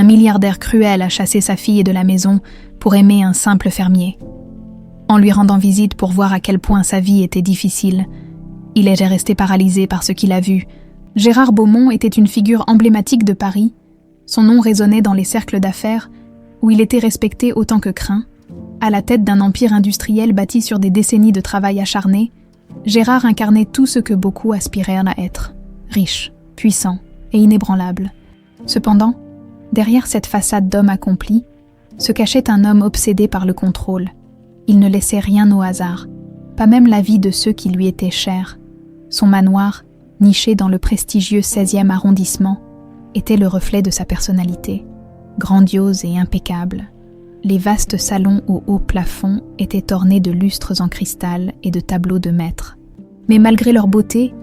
milliardaire cruel a chassé sa fille de la maison pour aimer un simple fermier. En lui rendant visite pour voir à quel point sa vie était difficile, il est resté paralysé par ce qu'il a vu. Gérard Beaumont était une figure emblématique de Paris. Son nom résonnait dans les cercles d'affaires, où il était respecté autant que craint. À la tête d'un empire industriel bâti sur des décennies de travail acharné, Gérard incarnait tout ce que beaucoup aspirèrent à être, riche, puissant et inébranlable. Cependant, derrière cette façade d'homme accompli, se cachait un homme obsédé par le contrôle. Il ne laissait rien au hasard, pas même la vie de ceux qui lui étaient chers. Son manoir, niché dans le prestigieux 16e arrondissement, était le reflet de sa personnalité, grandiose et impeccable. Les vastes salons aux hauts plafonds étaient ornés de lustres en cristal et de tableaux de maîtres. Mais malgré leur beauté,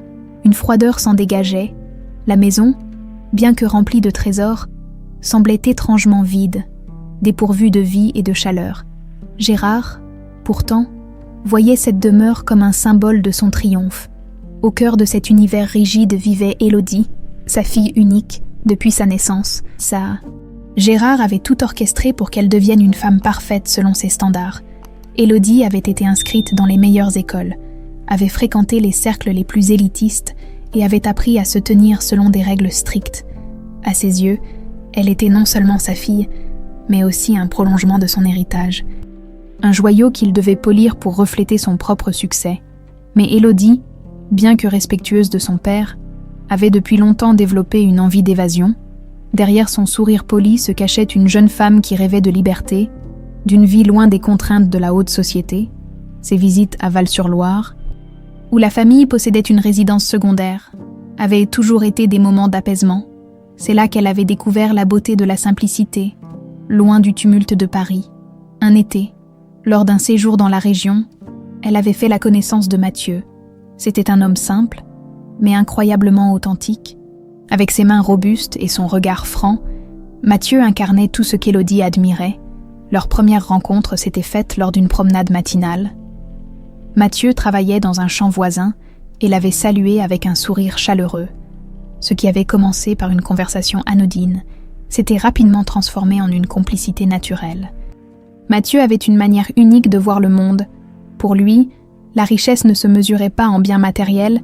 une froideur s'en dégageait. La maison, bien que remplie de trésors, semblait étrangement vide, dépourvue de vie et de chaleur. Gérard, pourtant, voyait cette demeure comme un symbole de son triomphe. Au cœur de cet univers rigide vivait Élodie, sa fille unique, depuis sa naissance. Gérard avait tout orchestré pour qu'elle devienne une femme parfaite selon ses standards. Élodie avait été inscrite dans les meilleures écoles, avait fréquenté les cercles les plus élitistes et avait appris à se tenir selon des règles strictes. À ses yeux, elle était non seulement sa fille, mais aussi un prolongement de son héritage. Un joyau qu'il devait polir pour refléter son propre succès. Mais Élodie, bien que respectueuse de son père, avait depuis longtemps développé une envie d'évasion. Derrière son sourire poli se cachait une jeune femme qui rêvait de liberté, d'une vie loin des contraintes de la haute société, ses visites à Val-sur-Loire, où la famille possédait une résidence secondaire, avaient toujours été des moments d'apaisement. C'est là qu'elle avait découvert la beauté de la simplicité, loin du tumulte de Paris. Un été, lors d'un séjour dans la région, elle avait fait la connaissance de Mathieu. C'était un homme simple, mais incroyablement authentique. Avec ses mains robustes et son regard franc, Mathieu incarnait tout ce qu'Élodie admirait. Leur première rencontre s'était faite lors d'une promenade matinale. Mathieu travaillait dans un champ voisin et l'avait salué avec un sourire chaleureux. Ce qui avait commencé par une conversation anodine s'était rapidement transformé en une complicité naturelle. Mathieu avait une manière unique de voir le monde. Pour lui, la richesse ne se mesurait pas en biens matériels,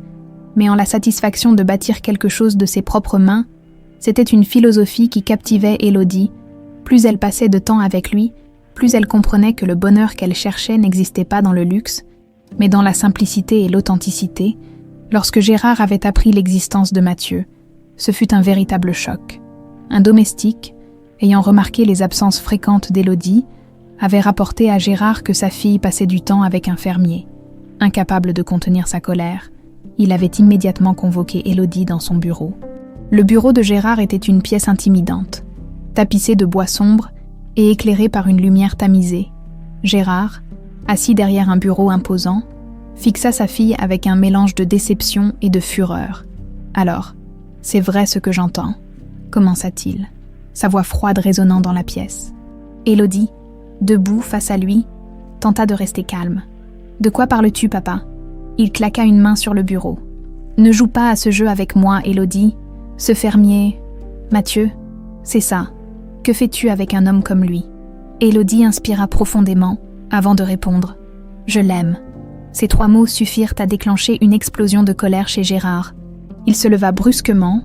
mais en la satisfaction de bâtir quelque chose de ses propres mains. C'était une philosophie qui captivait Élodie. Plus elle passait de temps avec lui, plus elle comprenait que le bonheur qu'elle cherchait n'existait pas dans le luxe, mais dans la simplicité et l'authenticité. Lorsque Gérard avait appris l'existence de Mathieu, ce fut un véritable choc. Un domestique, ayant remarqué les absences fréquentes d'Élodie, avait rapporté à Gérard que sa fille passait du temps avec un fermier. Incapable de contenir sa colère, il avait immédiatement convoqué Élodie dans son bureau. Le bureau de Gérard était une pièce intimidante, tapissée de bois sombre et éclairée par une lumière tamisée. Gérard, assis derrière un bureau imposant, fixa sa fille avec un mélange de déception et de fureur. « Alors, c'est vrai ce que j'entends », commença-t-il, sa voix froide résonnant dans la pièce. Élodie, debout face à lui, tenta de rester calme. « De quoi parles-tu, papa ?» Il claqua une main sur le bureau. « Ne joue pas à ce jeu avec moi, Élodie. Ce fermier... Mathieu, c'est ça. Que fais-tu avec un homme comme lui ?» Élodie inspira profondément avant de répondre. « Je l'aime. » Ces 3 mots suffirent à déclencher une explosion de colère chez Gérard. Il se leva brusquement,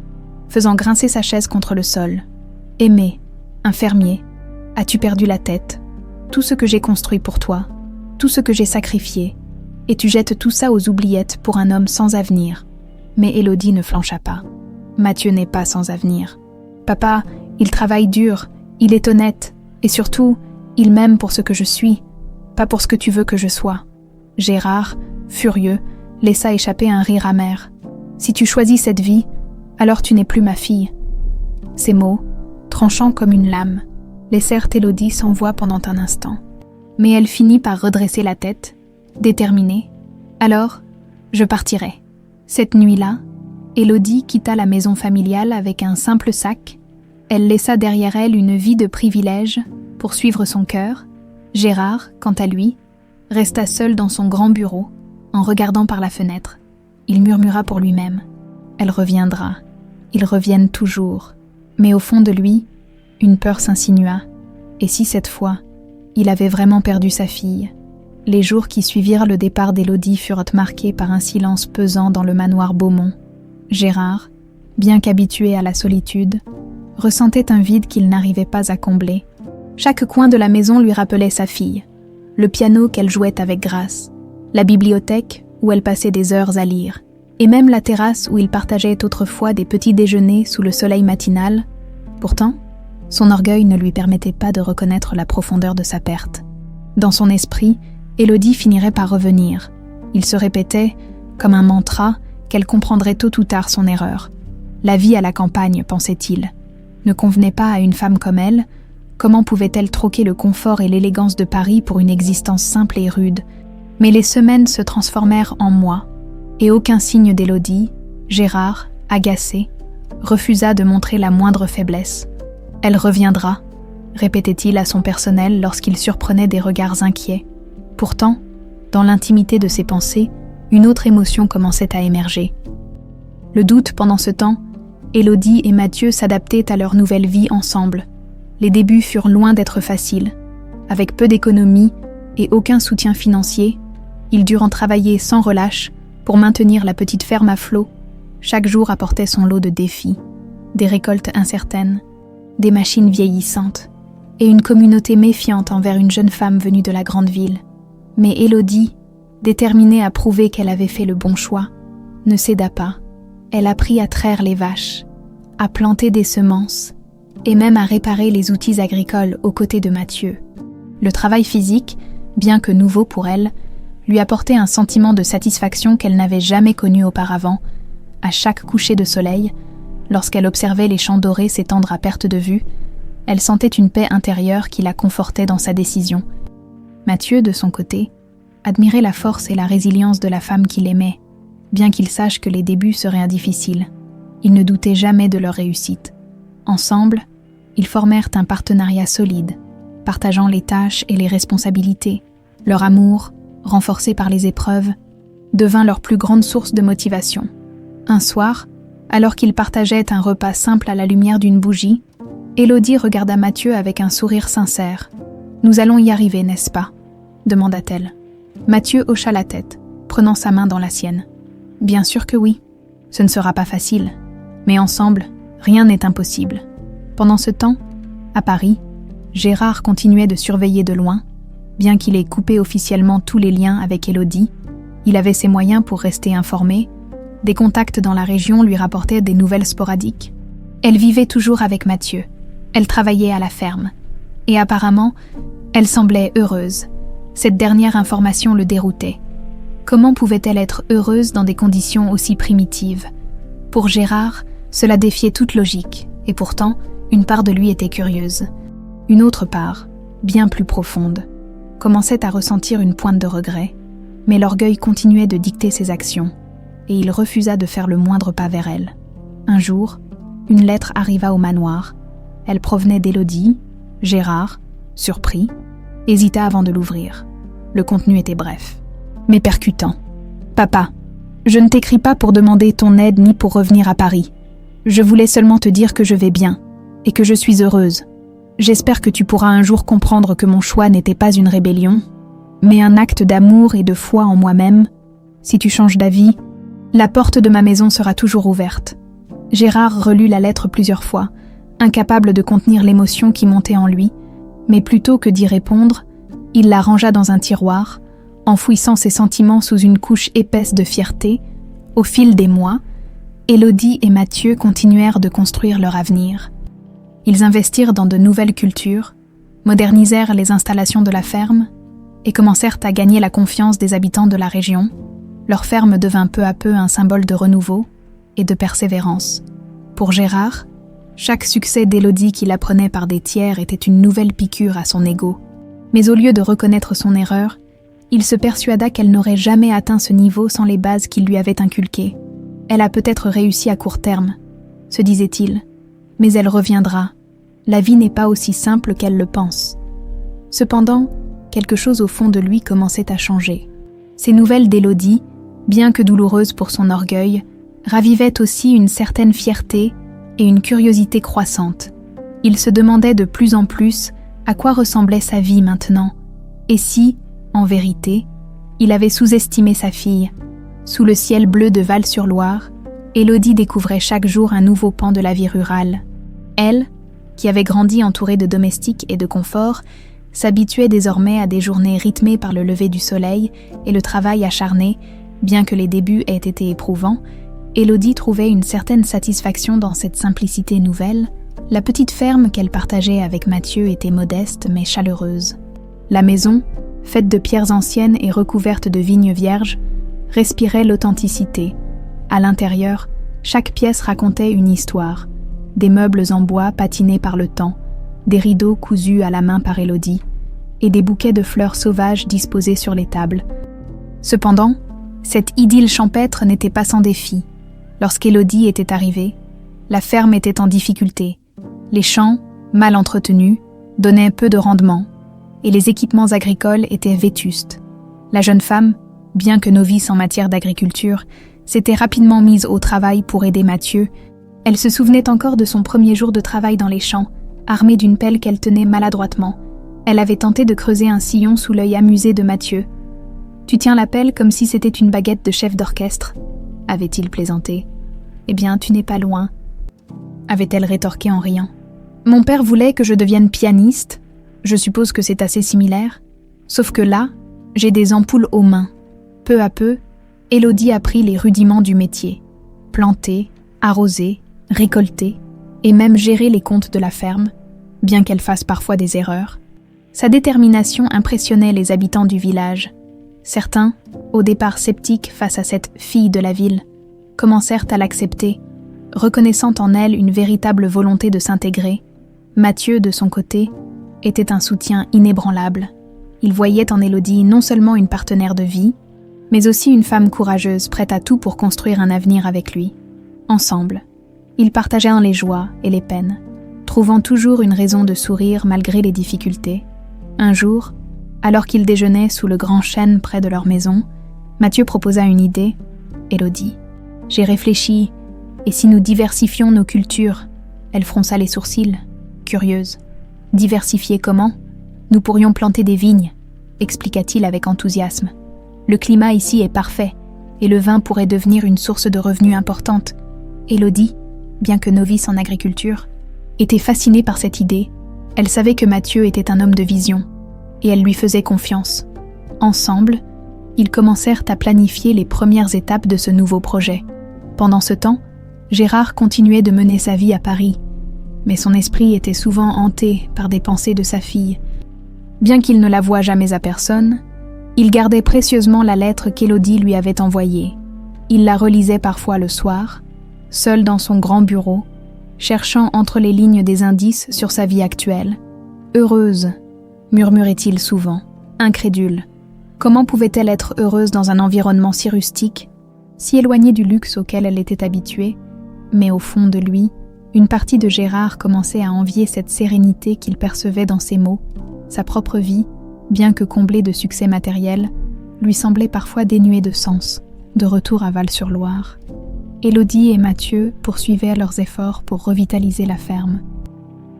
faisant grincer sa chaise contre le sol. « Aimer, un fermier, as-tu perdu la tête? Tout ce que j'ai construit pour toi, tout ce que j'ai sacrifié, et tu jettes tout ça aux oubliettes pour un homme sans avenir. » Mais Élodie ne flancha pas. « Mathieu n'est pas sans avenir. Papa, il travaille dur, il est honnête, et surtout, il m'aime pour ce que je suis, pas pour ce que tu veux que je sois. » Gérard, furieux, laissa échapper un rire amer. « Si tu choisis cette vie, alors tu n'es plus ma fille. » Ces mots, tranchants comme une lame, laissèrent Élodie sans voix pendant un instant. Mais elle finit par redresser la tête, déterminée. « Alors, je partirai. » Cette nuit-là, Élodie quitta la maison familiale avec un simple sac. Elle laissa derrière elle une vie de privilèges pour suivre son cœur. Gérard, quant à lui, resta seul dans son grand bureau, en regardant par la fenêtre. Il murmura pour lui-même. « Elle reviendra. Ils reviennent toujours. » Mais au fond de lui, une peur s'insinua. Et si cette fois, il avait vraiment perdu sa fille? Les jours qui suivirent le départ d'Élodie furent marqués par un silence pesant dans le manoir Beaumont. Gérard, bien qu'habitué à la solitude, ressentait un vide qu'il n'arrivait pas à combler. Chaque coin de la maison lui rappelait sa fille, le piano qu'elle jouait avec grâce, la bibliothèque où elle passait des heures à lire, et même la terrasse où ils partageaient autrefois des petits déjeuners sous le soleil matinal. Pourtant, son orgueil ne lui permettait pas de reconnaître la profondeur de sa perte. Dans son esprit, Élodie finirait par revenir. Il se répétait, comme un mantra, qu'elle comprendrait tôt ou tard son erreur. La vie à la campagne, pensait-il, ne convenait pas à une femme comme elle. Comment pouvait-elle troquer le confort et l'élégance de Paris pour une existence simple et rude? Mais les semaines se transformèrent en mois, et aucun signe d'Élodie. Gérard, agacé, refusa de montrer la moindre faiblesse. « Elle reviendra », répétait-il à son personnel lorsqu'il surprenait des regards inquiets. Pourtant, dans l'intimité de ses pensées, une autre émotion commençait à émerger. Le doute pendant ce temps, Élodie et Mathieu s'adaptaient à leur nouvelle vie ensemble. Les débuts furent loin d'être faciles. Avec peu d'économies et aucun soutien financier, ils durent travailler sans relâche pour maintenir la petite ferme à flot. Chaque jour apportait son lot de défis, des récoltes incertaines, des machines vieillissantes et une communauté méfiante envers une jeune femme venue de la grande ville. Mais Élodie, déterminée à prouver qu'elle avait fait le bon choix, ne céda pas. Elle apprit à traire les vaches, à planter des semences et même à réparer les outils agricoles aux côtés de Mathieu. Le travail physique, bien que nouveau pour elle, lui apportait un sentiment de satisfaction qu'elle n'avait jamais connu auparavant. À chaque coucher de soleil, lorsqu'elle observait les champs dorés s'étendre à perte de vue, elle sentait une paix intérieure qui la confortait dans sa décision. Mathieu, de son côté, admirait la force et la résilience de la femme qu'il aimait, bien qu'il sache que les débuts seraient difficiles. Il ne doutait jamais de leur réussite. Ensemble, ils formèrent un partenariat solide, partageant les tâches et les responsabilités. Leur amour, renforcé par les épreuves, devint leur plus grande source de motivation. Un soir, alors qu'ils partageaient un repas simple à la lumière d'une bougie, Élodie regarda Mathieu avec un sourire sincère. « Nous allons y arriver, n'est-ce pas ?» demanda-t-elle. Mathieu hocha la tête, prenant sa main dans la sienne. « Bien sûr que oui. Ce ne sera pas facile. Mais ensemble, rien n'est impossible. » Pendant ce temps, à Paris, Gérard continuait de surveiller de loin. Bien qu'il ait coupé officiellement tous les liens avec Élodie, il avait ses moyens pour rester informé. Des contacts dans la région lui rapportaient des nouvelles sporadiques. Elle vivait toujours avec Mathieu. Elle travaillait à la ferme. Et apparemment, elle semblait heureuse. Cette dernière information le déroutait. Comment pouvait-elle être heureuse dans des conditions aussi primitives? Pour Gérard, cela défiait toute logique, et pourtant, une part de lui était curieuse. Une autre part, bien plus profonde, commençait à ressentir une pointe de regret, mais l'orgueil continuait de dicter ses actions, et il refusa de faire le moindre pas vers elle. Un jour, une lettre arriva au manoir. Elle provenait d'Élodie. Gérard, surpris, hésita avant de l'ouvrir. Le contenu était bref, mais percutant. « Papa, je ne t'écris pas pour demander ton aide ni pour revenir à Paris. Je voulais seulement te dire que je vais bien et que je suis heureuse. J'espère que tu pourras un jour comprendre que mon choix n'était pas une rébellion, mais un acte d'amour et de foi en moi-même. Si tu changes d'avis, la porte de ma maison sera toujours ouverte. » Gérard relut la lettre plusieurs fois, incapable de contenir l'émotion qui montait en lui, mais plutôt que d'y répondre, il la rangea dans un tiroir, enfouissant ses sentiments sous une couche épaisse de fierté. Au fil des mois, Élodie et Mathieu continuèrent de construire leur avenir. Ils investirent dans de nouvelles cultures, modernisèrent les installations de la ferme et commencèrent à gagner la confiance des habitants de la région. Leur ferme devint peu à peu un symbole de renouveau et de persévérance. Pour Gérard, chaque succès d'Élodie qu'il apprenait par des tiers était une nouvelle piqûre à son ego. Mais au lieu de reconnaître son erreur, il se persuada qu'elle n'aurait jamais atteint ce niveau sans les bases qu'il lui avait inculquées. Elle a peut-être réussi à court terme, se disait-il, mais elle reviendra. La vie n'est pas aussi simple qu'elle le pense. Cependant, quelque chose au fond de lui commençait à changer. Ces nouvelles d'Élodie, bien que douloureuses pour son orgueil, ravivaient aussi une certaine fierté et une curiosité croissante. Il se demandait de plus en plus à quoi ressemblait sa vie maintenant, et si, en vérité, il avait sous-estimé sa fille. Sous le ciel bleu de Val-sur-Loire, Élodie découvrait chaque jour un nouveau pan de la vie rurale. Elle, qui avait grandi entourée de domestiques et de confort, s'habituait désormais à des journées rythmées par le lever du soleil et le travail acharné. Bien que les débuts aient été éprouvants, Élodie trouvait une certaine satisfaction dans cette simplicité nouvelle. La petite ferme qu'elle partageait avec Mathieu était modeste mais chaleureuse. La maison, faite de pierres anciennes et recouverte de vignes vierges, respirait l'authenticité. À l'intérieur, chaque pièce racontait une histoire. Des meubles en bois patinés par le temps, des rideaux cousus à la main par Élodie, et des bouquets de fleurs sauvages disposés sur les tables. Cependant, cette idylle champêtre n'était pas sans défi. Lorsqu'Élodie était arrivée, la ferme était en difficulté. Les champs, mal entretenus, donnaient peu de rendement, et les équipements agricoles étaient vétustes. La jeune femme, bien que novice en matière d'agriculture, s'était rapidement mise au travail pour aider Mathieu. Elle se souvenait encore de son premier jour de travail dans les champs, armée d'une pelle qu'elle tenait maladroitement. Elle avait tenté de creuser un sillon sous l'œil amusé de Mathieu. « Tu tiens la pelle comme si c'était une baguette de chef d'orchestre », avait-il plaisanté. « Eh bien, tu n'es pas loin », avait-elle rétorqué en riant. « Mon père voulait que je devienne pianiste. Je suppose que c'est assez similaire. Sauf que là, j'ai des ampoules aux mains. » Peu à peu, Élodie apprit les rudiments du métier. Planter, arroser, récolter, et même gérer les comptes de la ferme, bien qu'elle fasse parfois des erreurs. Sa détermination impressionnait les habitants du village. Certains, au départ sceptiques face à cette fille de la ville, commencèrent à l'accepter, reconnaissant en elle une véritable volonté de s'intégrer. Mathieu, de son côté, était un soutien inébranlable. Il voyait en Élodie non seulement une partenaire de vie, mais aussi une femme courageuse prête à tout pour construire un avenir avec lui. Ensemble, ils partagèrent les joies et les peines, trouvant toujours une raison de sourire malgré les difficultés. Un jour, alors qu'ils déjeunaient sous le grand chêne près de leur maison, Mathieu proposa une idée. « Élodie, j'ai réfléchi, et si nous diversifions nos cultures ?» Elle fronça les sourcils, curieuse. « Diversifier comment ? Nous pourrions planter des vignes, » expliqua-t-il avec enthousiasme. « Le climat ici est parfait, et le vin pourrait devenir une source de revenus importante. » Élodie, bien que novice en agriculture, était fascinée par cette idée. Elle savait que Mathieu était un homme de vision, et elle lui faisait confiance. Ensemble, ils commencèrent à planifier les premières étapes de ce nouveau projet. Pendant ce temps, Gérard continuait de mener sa vie à Paris, mais son esprit était souvent hanté par des pensées de sa fille. Bien qu'il ne la voie jamais à personne, il gardait précieusement la lettre qu'Élodie lui avait envoyée. Il la relisait parfois le soir, seul dans son grand bureau, cherchant entre les lignes des indices sur sa vie actuelle. « Heureuse », murmurait-il souvent, incrédule. Comment pouvait-elle être heureuse dans un environnement si rustique, si éloigné du luxe auquel elle était habituée? Mais au fond de lui, une partie de Gérard commençait à envier cette sérénité qu'il percevait dans ses mots. Sa propre vie, bien que comblée de succès matériels, lui semblait parfois dénuée de sens. De retour à Val-sur-Loire, Élodie et Mathieu poursuivaient leurs efforts pour revitaliser la ferme.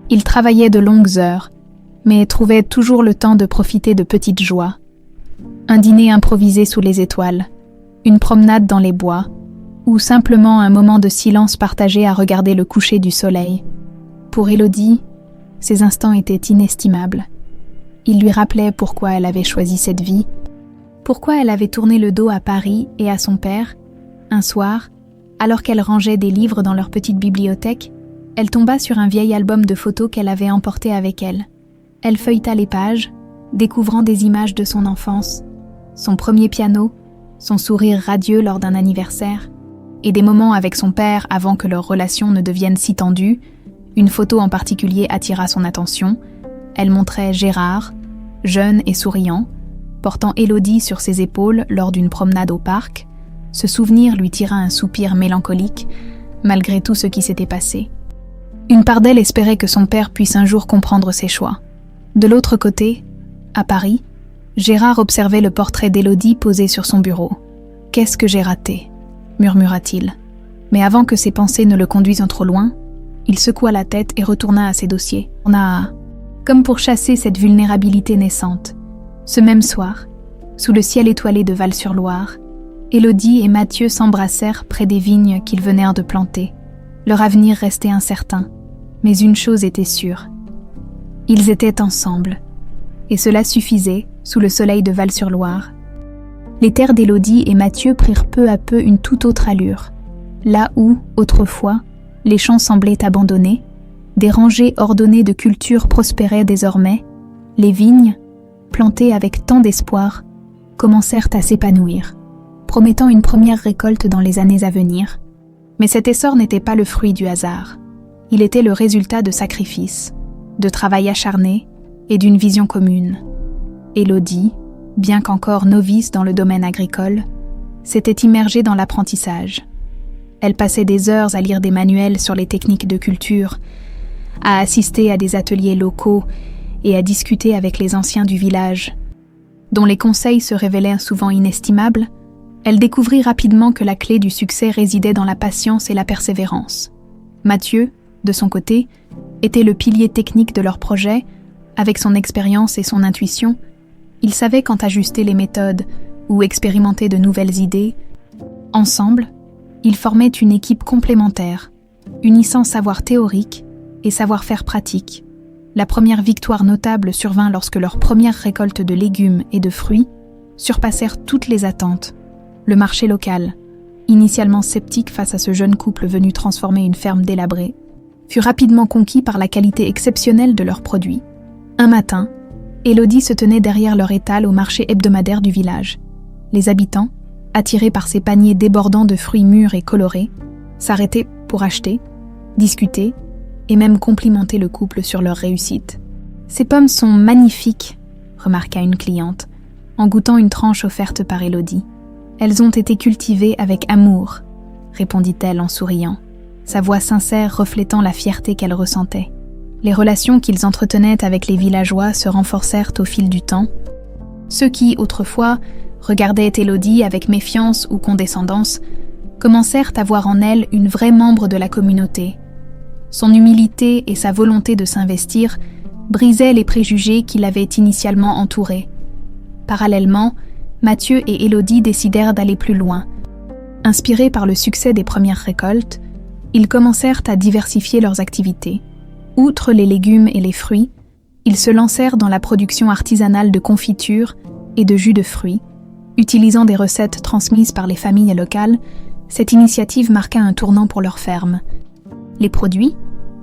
Ils travaillaient de longues heures, mais trouvaient toujours le temps de profiter de petites joies. Un dîner improvisé sous les étoiles, une promenade dans les bois, ou simplement un moment de silence partagé à regarder le coucher du soleil. Pour Élodie, ces instants étaient inestimables. Ils lui rappelaient pourquoi elle avait choisi cette vie, pourquoi elle avait tourné le dos à Paris et à son père. Un soir, alors qu'elle rangeait des livres dans leur petite bibliothèque, elle tomba sur un vieil album de photos qu'elle avait emporté avec elle. Elle feuilleta les pages, découvrant des images de son enfance, son premier piano, son sourire radieux lors d'un anniversaire, et des moments avec son père avant que leur relation ne devienne si tendue. Une photo en particulier attira son attention. Elle montrait Gérard, jeune et souriant, portant Élodie sur ses épaules lors d'une promenade au parc. Ce souvenir lui tira un soupir mélancolique, malgré tout ce qui s'était passé. Une part d'elle espérait que son père puisse un jour comprendre ses choix. De l'autre côté, à Paris, Gérard observait le portrait d'Élodie posé sur son bureau. « Qu'est-ce que j'ai raté ?» murmura-t-il. Mais avant que ses pensées ne le conduisent trop loin, Il secoua la tête et retourna à ses dossiers. Comme pour chasser cette vulnérabilité naissante. Ce même soir, sous le ciel étoilé de Val-sur-Loire, Élodie et Mathieu s'embrassèrent près des vignes qu'ils venèrent de planter. Leur avenir restait incertain, mais une chose était sûre. Ils étaient ensemble, et cela suffisait sous le soleil de Val-sur-Loire. Les terres d'Élodie et Mathieu prirent peu à peu une toute autre allure. Là où, autrefois, les champs semblaient abandonnés, des rangées ordonnées de cultures prospéraient désormais, les vignes, plantées avec tant d'espoir, commencèrent à s'épanouir, promettant une première récolte dans les années à venir. Mais cet essor n'était pas le fruit du hasard. Il était le résultat de sacrifices, de travail acharné et d'une vision commune. Élodie, bien qu'encore novice dans le domaine agricole, s'était immergée dans l'apprentissage. Elle passait des heures à lire des manuels sur les techniques de culture, à assister à des ateliers locaux et à discuter avec les anciens du village. Dont les conseils se révélaient souvent inestimables, elle découvrit rapidement que la clé du succès résidait dans la patience et la persévérance. Mathieu, de son côté, était le pilier technique de leur projet. Avec son expérience et son intuition, il savait quand ajuster les méthodes ou expérimenter de nouvelles idées. Ensemble, ils formaient une équipe complémentaire, unissant savoir théorique et savoir-faire pratique. La première victoire notable survint lorsque leurs premières récoltes de légumes et de fruits surpassèrent toutes les attentes. Le marché local, initialement sceptique face à ce jeune couple venu transformer une ferme délabrée, fut rapidement conquis par la qualité exceptionnelle de leurs produits. Un matin, Élodie se tenait derrière leur étal au marché hebdomadaire du village. Les habitants, attirés par ces paniers débordants de fruits mûrs et colorés, s'arrêtaient pour acheter, discuter et même complimenter le couple sur leur réussite. « Ces pommes sont magnifiques », remarqua une cliente, en goûtant une tranche offerte par Élodie. « Elles ont été cultivées avec amour », répondit-elle en souriant, sa voix sincère reflétant la fierté qu'elle ressentait. Les relations qu'ils entretenaient avec les villageois se renforcèrent au fil du temps. Ceux qui, autrefois, regardaient Élodie avec méfiance ou condescendance, commencèrent à voir en elle une vraie membre de la communauté. Son humilité et sa volonté de s'investir brisaient les préjugés qui l'avaient initialement entourée. Parallèlement, Mathieu et Élodie décidèrent d'aller plus loin. Inspirés par le succès des premières récoltes, ils commencèrent à diversifier leurs activités. Outre les légumes et les fruits, ils se lancèrent dans la production artisanale de confitures et de jus de fruits. Utilisant des recettes transmises par les familles locales, cette initiative marqua un tournant pour leur ferme. Les produits,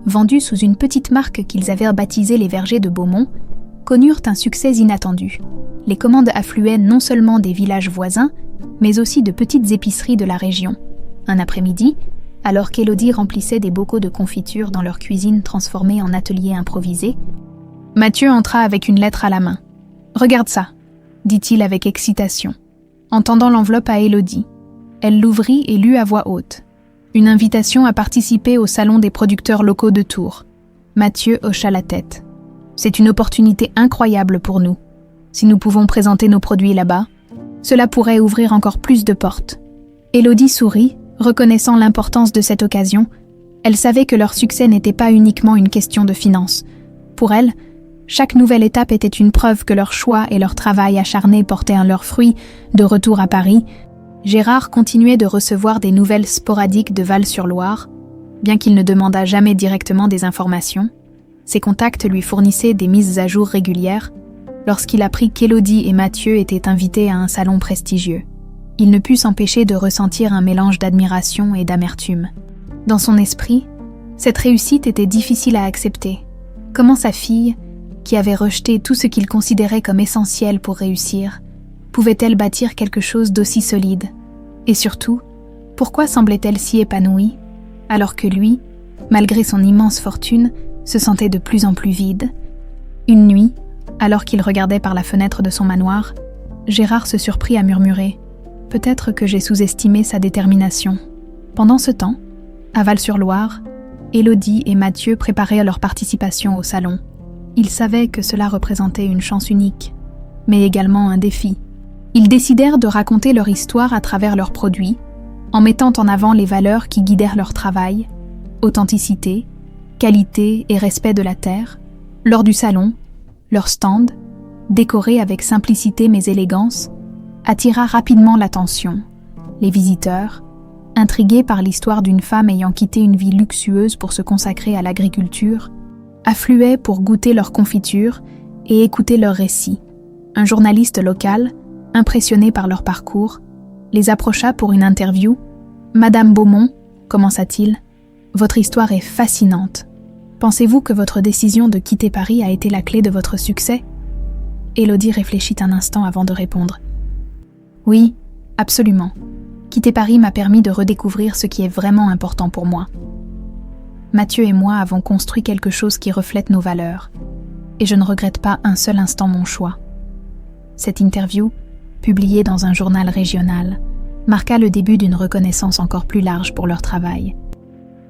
vendus sous une petite marque qu'ils avaient baptisée les Vergers de Beaumont, connurent un succès inattendu. Les commandes affluaient non seulement des villages voisins, mais aussi de petites épiceries de la région. Un après-midi, alors qu'Élodie remplissait des bocaux de confiture dans leur cuisine transformée en atelier improvisé, Mathieu entra avec une lettre à la main. « Regarde ça », dit-il avec excitation, en tendant l'enveloppe à Élodie. Elle l'ouvrit et lut à voix haute. Une invitation à participer au salon des producteurs locaux de Tours. Mathieu hocha la tête. « C'est une opportunité incroyable pour nous. Si nous pouvons présenter nos produits là-bas, cela pourrait ouvrir encore plus de portes. » Élodie sourit, reconnaissant l'importance de cette occasion. Elle savait que leur succès n'était pas uniquement une question de finances. Pour elle, chaque nouvelle étape était une preuve que leur choix et leur travail acharné portaient leurs fruits. De retour à Paris, Gérard continuait de recevoir des nouvelles sporadiques de Val-sur-Loire. Bien qu'il ne demandât jamais directement des informations, ses contacts lui fournissaient des mises à jour régulières lorsqu'il apprit qu'Élodie et Mathieu étaient invités à un salon prestigieux. Il ne put s'empêcher de ressentir un mélange d'admiration et d'amertume. Dans son esprit, cette réussite était difficile à accepter. Comment sa fille, qui avait rejeté tout ce qu'il considérait comme essentiel pour réussir, pouvait-elle bâtir quelque chose d'aussi solide? Et surtout, pourquoi semblait-elle si épanouie, alors que lui, malgré son immense fortune, se sentait de plus en plus vide? Une nuit, alors qu'il regardait par la fenêtre de son manoir, Gérard se surprit à murmurer « Peut-être que j'ai sous-estimé sa détermination ». Pendant ce temps, à Val-sur-Loire, Élodie et Mathieu préparaient leur participation au salon. Ils savaient que cela représentait une chance unique, mais également un défi. Ils décidèrent de raconter leur histoire à travers leurs produits, en mettant en avant les valeurs qui guidèrent leur travail, authenticité, qualité et respect de la terre, lors du salon, leur stand, décoré avec simplicité mais élégance, attira rapidement l'attention. Les visiteurs, intrigués par l'histoire d'une femme ayant quitté une vie luxueuse pour se consacrer à l'agriculture, affluaient pour goûter leurs confitures et écouter leurs récits. Un journaliste local, impressionné par leur parcours, les approcha pour une interview. « Madame Beaumont, commença-t-il, votre histoire est fascinante. Pensez-vous que votre décision de quitter Paris a été la clé de votre succès ?» Élodie réfléchit un instant avant de répondre. « Oui, absolument. Quitter Paris m'a permis de redécouvrir ce qui est vraiment important pour moi. Mathieu et moi avons construit quelque chose qui reflète nos valeurs, et je ne regrette pas un seul instant mon choix. » Cette interview, publiée dans un journal régional, marqua le début d'une reconnaissance encore plus large pour leur travail.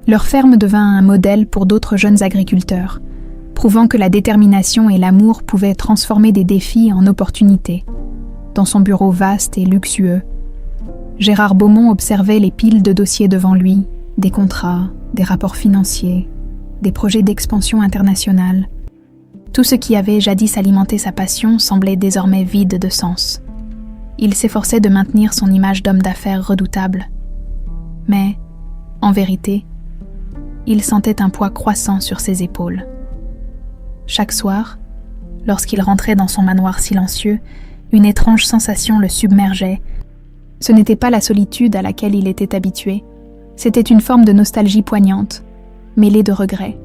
Leur ferme devint un modèle pour d'autres jeunes agriculteurs, prouvant que la détermination et l'amour pouvaient transformer des défis en opportunités. Dans son bureau vaste et luxueux, Gérard Beaumont observait les piles de dossiers devant lui, des contrats, des rapports financiers, des projets d'expansion internationale. Tout ce qui avait jadis alimenté sa passion semblait désormais vide de sens. Il s'efforçait de maintenir son image d'homme d'affaires redoutable. Mais, en vérité, il sentait un poids croissant sur ses épaules. Chaque soir, lorsqu'il rentrait dans son manoir silencieux, une étrange sensation le submergeait. Ce n'était pas la solitude à laquelle il était habitué, c'était une forme de nostalgie poignante, mêlée de regrets.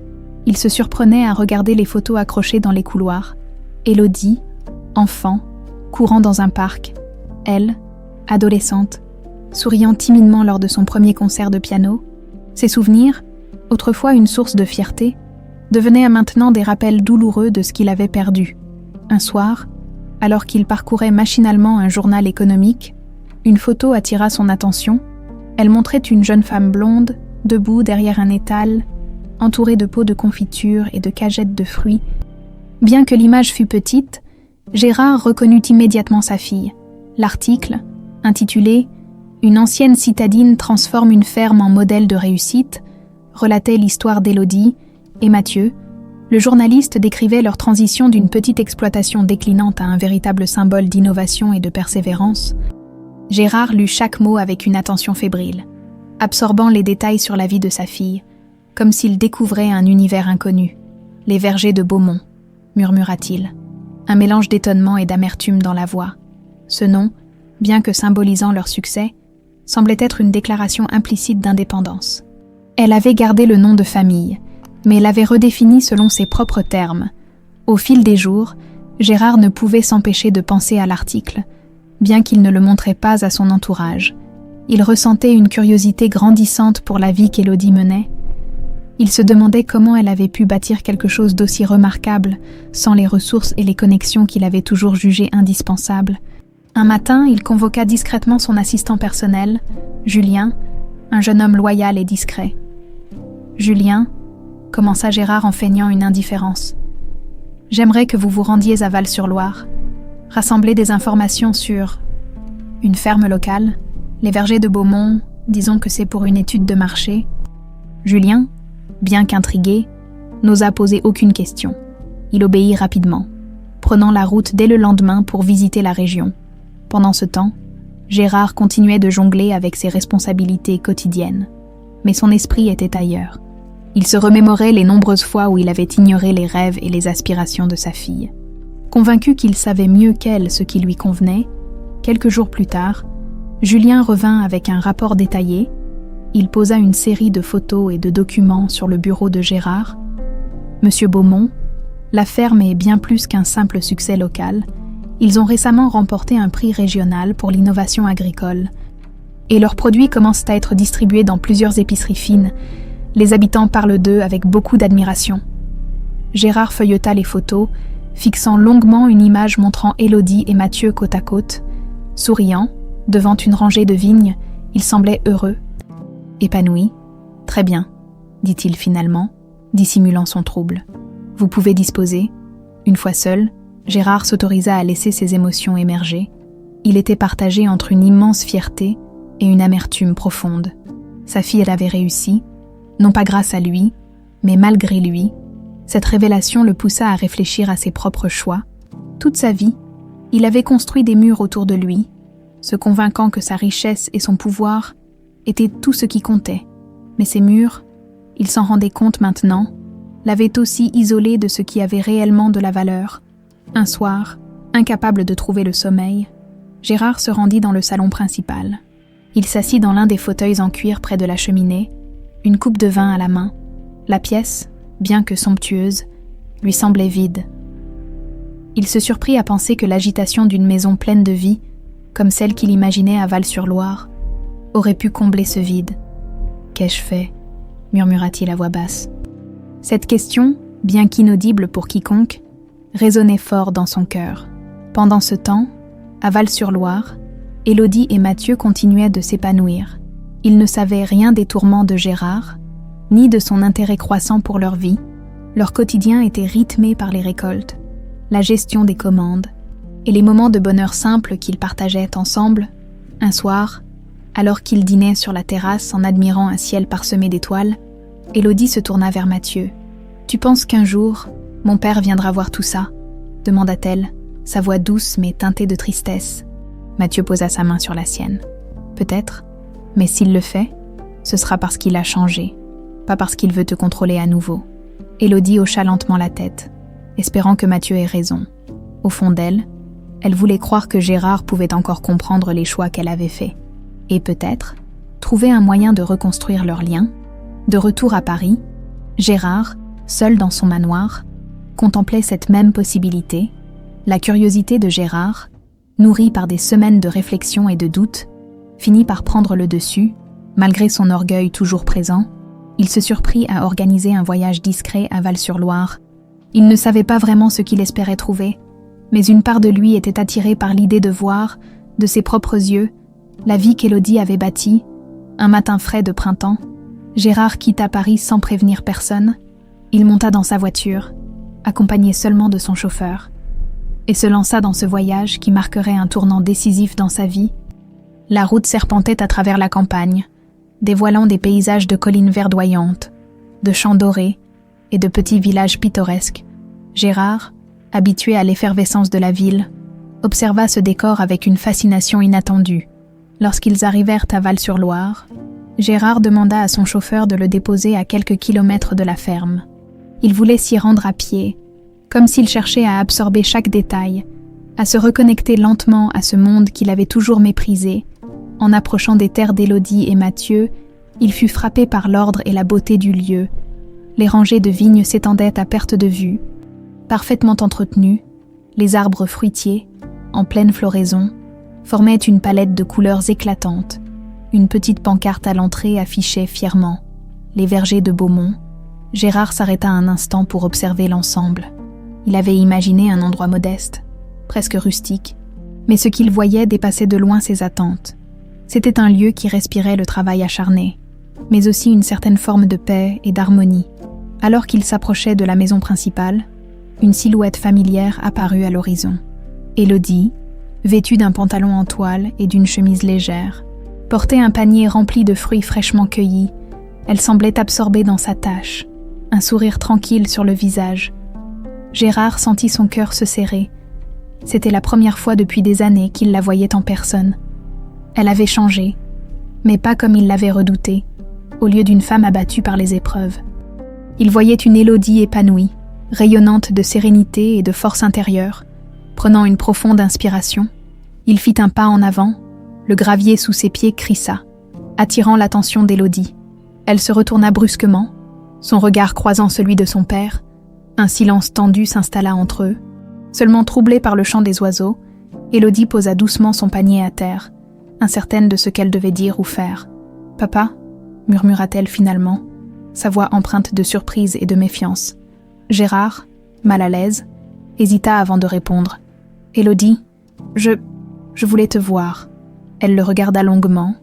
Il se surprenait à regarder les photos accrochées dans les couloirs. Élodie, enfant, courant dans un parc. Elle, adolescente, souriant timidement lors de son premier concert de piano. Ses souvenirs, autrefois une source de fierté, devenaient maintenant des rappels douloureux de ce qu'il avait perdu. Un soir, alors qu'il parcourait machinalement un journal économique, une photo attira son attention. Elle montrait une jeune femme blonde, debout derrière un étal, entourée de pots de confiture et de cagettes de fruits. Bien que l'image fût petite, Gérard reconnut immédiatement sa fille. L'article, intitulé « Une ancienne citadine transforme une ferme en modèle de réussite », relatait l'histoire d'Élodie et Mathieu. Le journaliste décrivait leur transition d'une petite exploitation déclinante à un véritable symbole d'innovation et de persévérance. Gérard lut chaque mot avec une attention fébrile, absorbant les détails sur la vie de sa fille, comme s'il découvrait un univers inconnu. « Les vergers de Beaumont », murmura-t-il, un mélange d'étonnement et d'amertume dans la voix. Ce nom, bien que symbolisant leur succès, semblait être une déclaration implicite d'indépendance. Elle avait gardé le nom de famille, mais l'avait redéfini selon ses propres termes. Au fil des jours, Gérard ne pouvait s'empêcher de penser à l'article, bien qu'il ne le montrait pas à son entourage. Il ressentait une curiosité grandissante pour la vie qu'Élodie menait. Il se demandait comment elle avait pu bâtir quelque chose d'aussi remarquable, sans les ressources et les connexions qu'il avait toujours jugées indispensables. Un matin, il convoqua discrètement son assistant personnel, Julien, un jeune homme loyal et discret. « Julien, » commença Gérard en feignant une indifférence. « J'aimerais que vous vous rendiez à Val-sur-Loire, rassembler des informations sur une ferme locale, les vergers de Beaumont, disons que c'est pour une étude de marché. » Julien, bien qu'intrigué, n'osa poser aucune question. Il obéit rapidement, prenant la route dès le lendemain pour visiter la région. Pendant ce temps, Gérard continuait de jongler avec ses responsabilités quotidiennes, mais son esprit était ailleurs. Il se remémorait les nombreuses fois où il avait ignoré les rêves et les aspirations de sa fille. Convaincu qu'il savait mieux qu'elle ce qui lui convenait, quelques jours plus tard, Julien revint avec un rapport détaillé. Il posa une série de photos et de documents sur le bureau de Gérard. « Monsieur Beaumont, la ferme est bien plus qu'un simple succès local. Ils ont récemment remporté un prix régional pour l'innovation agricole. Et leurs produits commencent à être distribués dans plusieurs épiceries fines. Les habitants parlent d'eux avec beaucoup d'admiration. » Gérard feuilleta les photos, fixant longuement une image montrant Élodie et Mathieu côte à côte. Souriant, devant une rangée de vignes, il semblait heureux. Épanoui. « Très bien, » dit-il finalement, dissimulant son trouble. « Vous pouvez disposer. » Une fois seul, Gérard s'autorisa à laisser ses émotions émerger. Il était partagé entre une immense fierté et une amertume profonde. Sa fille, elle avait réussi, non pas grâce à lui, Mais malgré lui, cette révélation le poussa à réfléchir à ses propres choix. Toute sa vie, il avait construit des murs autour de lui, se convainquant que sa richesse et son pouvoir étaient tout ce qui comptait. Mais ces murs, il s'en rendait compte maintenant, l'avaient aussi isolé de ce qui avait réellement de la valeur. Un soir, incapable de trouver le sommeil, Gérard se rendit dans le salon principal. Il s'assit dans l'un des fauteuils en cuir près de la cheminée, une coupe de vin à la main. La pièce, bien que somptueuse, lui semblait vide. Il se surprit à penser que l'agitation d'une maison pleine de vie, comme celle qu'il imaginait à Val-sur-Loire, aurait pu combler ce vide. « Qu'ai-je fait » murmura-t-il à voix basse. Cette question, bien qu'inaudible pour quiconque, résonnait fort dans son cœur. Pendant ce temps, à Val-sur-Loire, Élodie et Mathieu continuaient de s'épanouir. Ils ne savaient rien des tourments de Gérard, ni de son intérêt croissant pour leur vie. Leur quotidien était rythmé par les récoltes, la gestion des commandes et les moments de bonheur simples qu'ils partageaient ensemble. Un soir, alors qu'ils dînaient sur la terrasse en admirant un ciel parsemé d'étoiles, Élodie se tourna vers Mathieu. « Tu penses qu'un jour, mon père viendra voir tout ça ?» demanda-t-elle, sa voix douce mais teintée de tristesse. Mathieu posa sa main sur la sienne. « Peut-être, mais s'il le fait, ce sera parce qu'il a changé, pas parce qu'il veut te contrôler à nouveau. » Élodie hocha lentement la tête, espérant que Mathieu ait raison. Au fond d'elle, elle voulait croire que Gérard pouvait encore comprendre les choix qu'elle avait faits. Et peut-être trouver un moyen de reconstruire leur lien. De retour à Paris, Gérard, seul dans son manoir, contemplait cette même possibilité. La curiosité de Gérard, nourrie par des semaines de réflexion et de doute, finit par prendre le dessus, malgré son orgueil toujours présent. Il se surprit à organiser un voyage discret à Val-sur-Loire. Il ne savait pas vraiment ce qu'il espérait trouver, mais une part de lui était attirée par l'idée de voir, de ses propres yeux, la vie qu'Élodie avait bâtie. Un matin frais de printemps, Gérard quitta Paris sans prévenir personne. Il monta dans sa voiture, accompagné seulement de son chauffeur, et se lança dans ce voyage qui marquerait un tournant décisif dans sa vie. La route serpentait à travers la campagne, dévoilant des paysages de collines verdoyantes, de champs dorés et de petits villages pittoresques. Gérard, habitué à l'effervescence de la ville, observa ce décor avec une fascination inattendue. Lorsqu'ils arrivèrent à Val-sur-Loire, Gérard demanda à son chauffeur de le déposer à quelques kilomètres de la ferme. Il voulait s'y rendre à pied, comme s'il cherchait à absorber chaque détail, à se reconnecter lentement à ce monde qu'il avait toujours méprisé. En approchant des terres d'Élodie et Mathieu, il fut frappé par l'ordre et la beauté du lieu. Les rangées de vignes s'étendaient à perte de vue, parfaitement entretenues, les arbres fruitiers, en pleine floraison, formaient une palette de couleurs éclatantes. Une petite pancarte à l'entrée affichait fièrement « Les vergers de Beaumont ». Gérard s'arrêta un instant pour observer l'ensemble. Il avait imaginé un endroit modeste, presque rustique, mais ce qu'il voyait dépassait de loin ses attentes. C'était un lieu qui respirait le travail acharné, mais aussi une certaine forme de paix et d'harmonie. Alors qu'il s'approchait de la maison principale, une silhouette familière apparut à l'horizon. Élodie, vêtue d'un pantalon en toile et d'une chemise légère, portait un panier rempli de fruits fraîchement cueillis. Elle semblait absorbée dans sa tâche, un sourire tranquille sur le visage. Gérard sentit son cœur se serrer. C'était la première fois depuis des années qu'il la voyait en personne. Elle avait changé, mais pas comme il l'avait redouté, au lieu d'une femme abattue par les épreuves. Il voyait une Élodie épanouie, rayonnante de sérénité et de force intérieure. Prenant une profonde inspiration, il fit un pas en avant. Le gravier sous ses pieds crissa, attirant l'attention d'Élodie. Elle se retourna brusquement, son regard croisant celui de son père. Un silence tendu s'installa entre eux. Seulement troublée par le chant des oiseaux, Élodie posa doucement son panier à terre, incertaine de ce qu'elle devait dire ou faire. « Papa » murmura-t-elle finalement, sa voix empreinte de surprise et de méfiance. Gérard, mal à l'aise, hésita avant de répondre. « Élodie, je voulais te voir. » Elle le regarda longuement,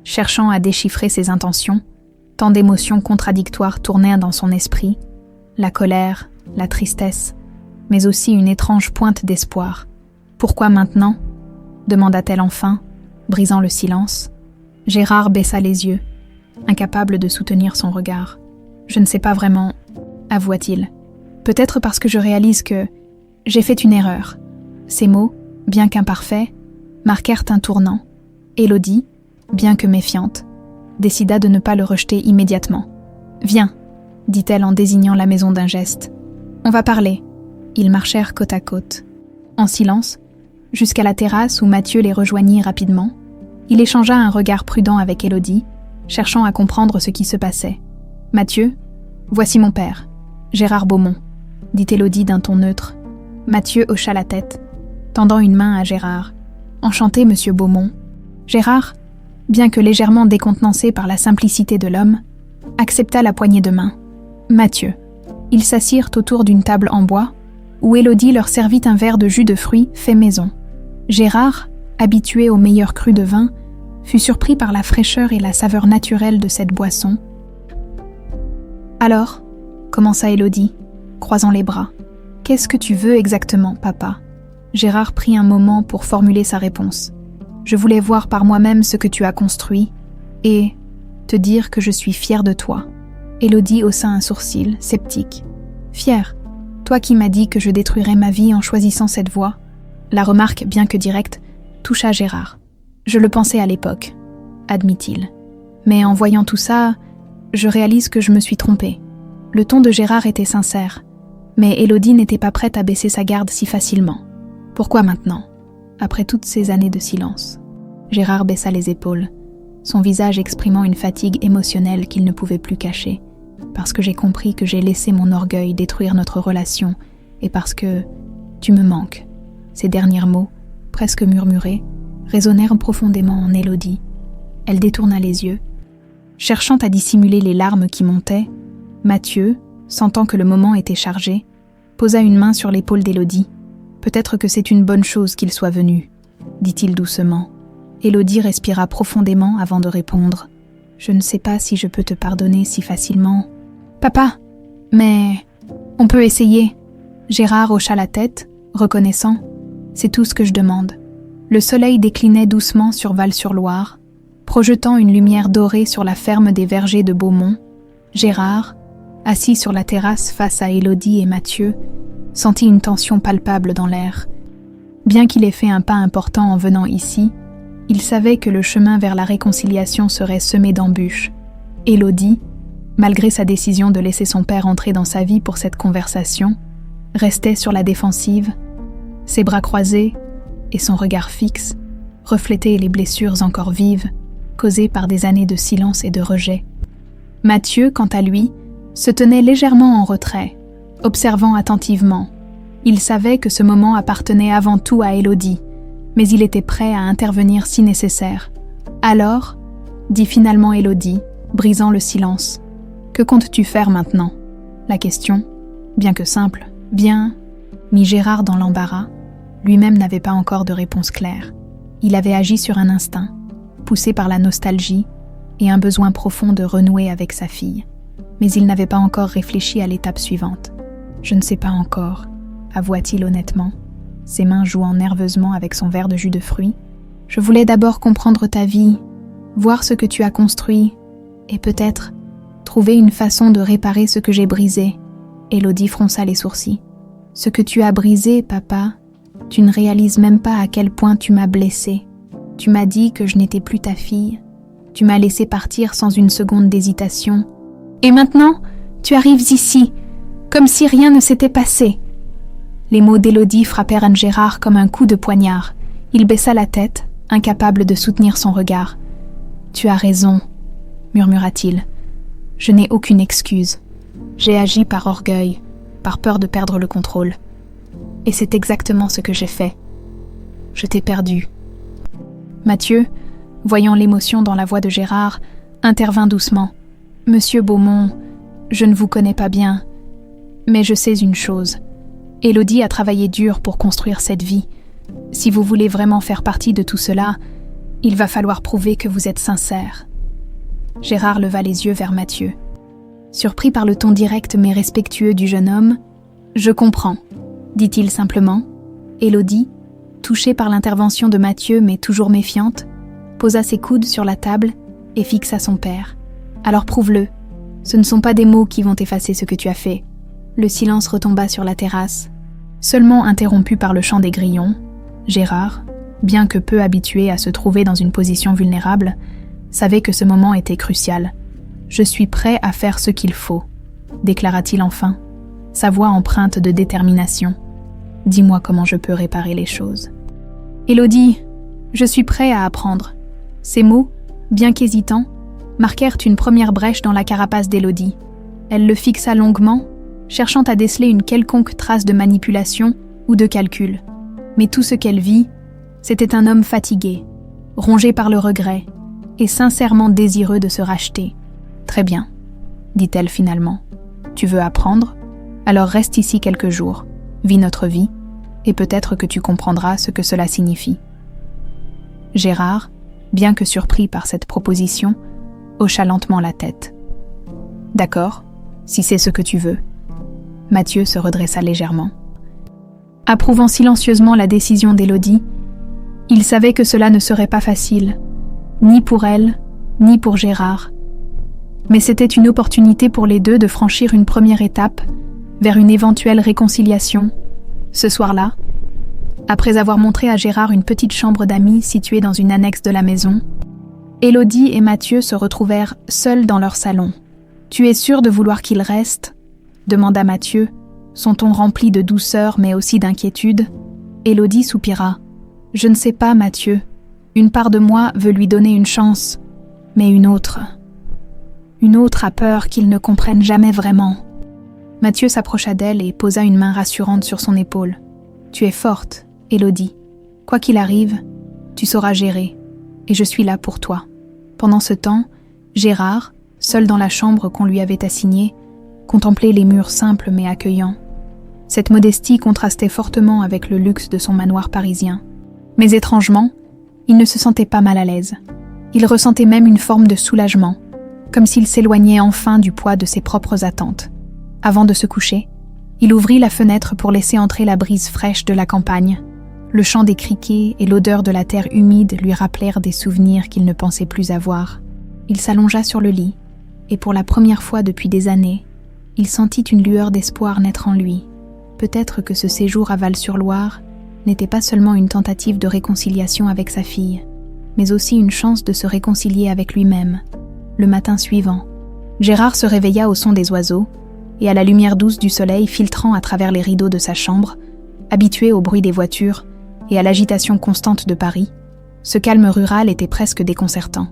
cherchant à déchiffrer ses intentions. Tant d'émotions contradictoires tournèrent dans son esprit, la colère, la tristesse, mais aussi une étrange pointe d'espoir. « Pourquoi maintenant ?» demanda-t-elle enfin, brisant le silence. Gérard baissa les yeux, incapable de soutenir son regard. « Je ne sais pas vraiment, avoua-t-il. Peut-être parce que je réalise que j'ai fait une erreur. Ces mots, bien qu'imparfaits, marquèrent un tournant. Élodie, bien que méfiante, décida de ne pas le rejeter immédiatement. « Viens », dit-elle en désignant la maison d'un geste. « On va parler. » Ils marchèrent côte à côte, en silence, jusqu'à la terrasse où Mathieu les rejoignit rapidement. Il échangea un regard prudent avec Élodie, cherchant à comprendre ce qui se passait. « Mathieu, voici mon père, Gérard Beaumont », dit Élodie d'un ton neutre. Mathieu hocha la tête, tendant une main à Gérard. « Enchanté, monsieur Beaumont. » Gérard, bien que légèrement décontenancé par la simplicité de l'homme, accepta la poignée de main. Mathieu. Ils s'assirent autour d'une table en bois, où Élodie leur servit un verre de jus de fruits fait maison. Gérard, habitué aux meilleurs crus de vin, fut surpris par la fraîcheur et la saveur naturelle de cette boisson. « Alors » commença Élodie, croisant les bras. « Qu'est-ce que tu veux exactement, papa ?» Gérard prit un moment pour formuler sa réponse. « Je voulais voir par moi-même ce que tu as construit et te dire que je suis fière de toi. » Élodie haussa un sourcil, sceptique. « Fière, toi qui m'as dit que je détruirais ma vie en choisissant cette voie ?» La remarque, bien que directe, toucha Gérard. « Je le pensais à l'époque, » admit-il. « Mais en voyant tout ça, je réalise que je me suis trompée. » Le ton de Gérard était sincère, mais Élodie n'était pas prête à baisser sa garde si facilement. « Pourquoi maintenant, après toutes ces années de silence ?» Gérard baissa les épaules, son visage exprimant une fatigue émotionnelle qu'il ne pouvait plus cacher. « Parce que j'ai compris que j'ai laissé mon orgueil détruire notre relation, et parce que tu me manques. » Ces derniers mots, presque murmurés, résonnèrent profondément en Élodie. Elle détourna les yeux. Cherchant à dissimuler les larmes qui montaient, Mathieu, sentant que le moment était chargé, posa une main sur l'épaule d'Élodie. « Peut-être que c'est une bonne chose qu'il soit venu, » dit-il doucement. Élodie respira profondément avant de répondre. « Je ne sais pas si je peux te pardonner si facilement. »« Papa, mais on peut essayer. » Gérard hocha la tête, reconnaissant. « C'est tout ce que je demande. » Le soleil déclinait doucement sur Val-sur-Loire, projetant une lumière dorée sur la ferme des vergers de Beaumont. Gérard, assis sur la terrasse face à Élodie et Mathieu, sentit une tension palpable dans l'air. Bien qu'il ait fait un pas important en venant ici, il savait que le chemin vers la réconciliation serait semé d'embûches. Élodie, malgré sa décision de laisser son père entrer dans sa vie pour cette conversation, restait sur la défensive, ses bras croisés et son regard fixe reflétaient les blessures encore vives, causées par des années de silence et de rejet. Mathieu, quant à lui, se tenait légèrement en retrait, observant attentivement. Il savait que ce moment appartenait avant tout à Élodie, mais il était prêt à intervenir si nécessaire. « Alors » dit finalement Élodie, brisant le silence. « Que comptes-tu faire maintenant ?» La question, bien que simple, mit Gérard dans l'embarras. Lui-même n'avait pas encore de réponse claire. Il avait agi sur un instinct, poussé par la nostalgie et un besoin profond de renouer avec sa fille. Mais il n'avait pas encore réfléchi à l'étape suivante. « Je ne sais pas encore », avoua-t-il honnêtement, ses mains jouant nerveusement avec son verre de jus de fruits. « Je voulais d'abord comprendre ta vie, voir ce que tu as construit, et peut-être trouver une façon de réparer ce que j'ai brisé. » Élodie fronça les sourcils. « Ce que tu as brisé, papa, tu ne réalises même pas à quel point tu m'as blessée. Tu m'as dit que je n'étais plus ta fille. Tu m'as laissé partir sans une seconde d'hésitation. Et maintenant, tu arrives ici, comme si rien ne s'était passé. » Les mots d'Élodie frappèrent Anne-Gérard comme un coup de poignard. Il baissa la tête, incapable de soutenir son regard. « Tu as raison, » murmura-t-il. « Je n'ai aucune excuse. J'ai agi par orgueil, par peur de perdre le contrôle. Et c'est exactement ce que j'ai fait. Je t'ai perdu. » Mathieu, voyant l'émotion dans la voix de Gérard, intervint doucement. « Monsieur Beaumont, je ne vous connais pas bien, mais je sais une chose. Élodie a travaillé dur pour construire cette vie. Si vous voulez vraiment faire partie de tout cela, il va falloir prouver que vous êtes sincère. » Gérard leva les yeux vers Mathieu. Surpris par le ton direct mais respectueux du jeune homme, « Je comprends », dit-il simplement. Élodie, touchée par l'intervention de Mathieu mais toujours méfiante, posa ses coudes sur la table et fixa son père. « Alors prouve-le. Ce ne sont pas des mots qui vont effacer ce que tu as fait. Le silence retomba sur la terrasse, seulement interrompu par le chant des grillons. Gérard, bien que peu habitué à se trouver dans une position vulnérable, savait que ce moment était crucial. « Je suis prêt à faire ce qu'il faut », déclara-t-il enfin, sa voix empreinte de détermination. « Dis-moi comment je peux réparer les choses. » « Élodie, je suis prêt à apprendre. » Ces mots, bien qu'hésitants, marquèrent une première brèche dans la carapace d'Élodie. Elle le fixa longuement, cherchant à déceler une quelconque trace de manipulation ou de calcul. Mais tout ce qu'elle vit, c'était un homme fatigué, rongé par le regret, et sincèrement désireux de se racheter. « Très bien, » dit-elle finalement. « Tu veux apprendre? Alors reste ici quelques jours, vis notre vie, et peut-être que tu comprendras ce que cela signifie. » Gérard, bien que surpris par cette proposition, hocha lentement la tête. « D'accord, si c'est ce que tu veux. » Mathieu se redressa légèrement. Approuvant silencieusement la décision d'Élodie, il savait que cela ne serait pas facile, ni pour elle, ni pour Gérard. Mais c'était une opportunité pour les deux de franchir une première étape vers une éventuelle réconciliation. Ce soir-là, après avoir montré à Gérard une petite chambre d'amis située dans une annexe de la maison, Élodie et Mathieu se retrouvèrent seuls dans leur salon. « Tu es sûr de vouloir qu'il reste ?» demanda Mathieu, son ton rempli de douceur mais aussi d'inquiétude. Élodie soupira. « Je ne sais pas, Mathieu. Une part de moi veut lui donner une chance, mais une autre a peur qu'il ne comprenne jamais vraiment. » Mathieu s'approcha d'elle et posa une main rassurante sur son épaule. « Tu es forte, Élodie. Quoi qu'il arrive, tu sauras gérer, et je suis là pour toi. » Pendant ce temps, Gérard, seul dans la chambre qu'on lui avait assignée, contemplait les murs simples mais accueillants. Cette modestie contrastait fortement avec le luxe de son manoir parisien. Mais étrangement, il ne se sentait pas mal à l'aise. Il ressentait même une forme de soulagement, comme s'il s'éloignait enfin du poids de ses propres attentes. Avant de se coucher, il ouvrit la fenêtre pour laisser entrer la brise fraîche de la campagne. Le chant des criquets et l'odeur de la terre humide lui rappelèrent des souvenirs qu'il ne pensait plus avoir. Il s'allongea sur le lit, et pour la première fois depuis des années, il sentit une lueur d'espoir naître en lui. Peut-être que ce séjour à Val-sur-Loire n'était pas seulement une tentative de réconciliation avec sa fille, mais aussi une chance de se réconcilier avec lui-même. Le matin suivant, Gérard se réveilla au son des oiseaux, et à la lumière douce du soleil filtrant à travers les rideaux de sa chambre, habitué au bruit des voitures et à l'agitation constante de Paris, ce calme rural était presque déconcertant.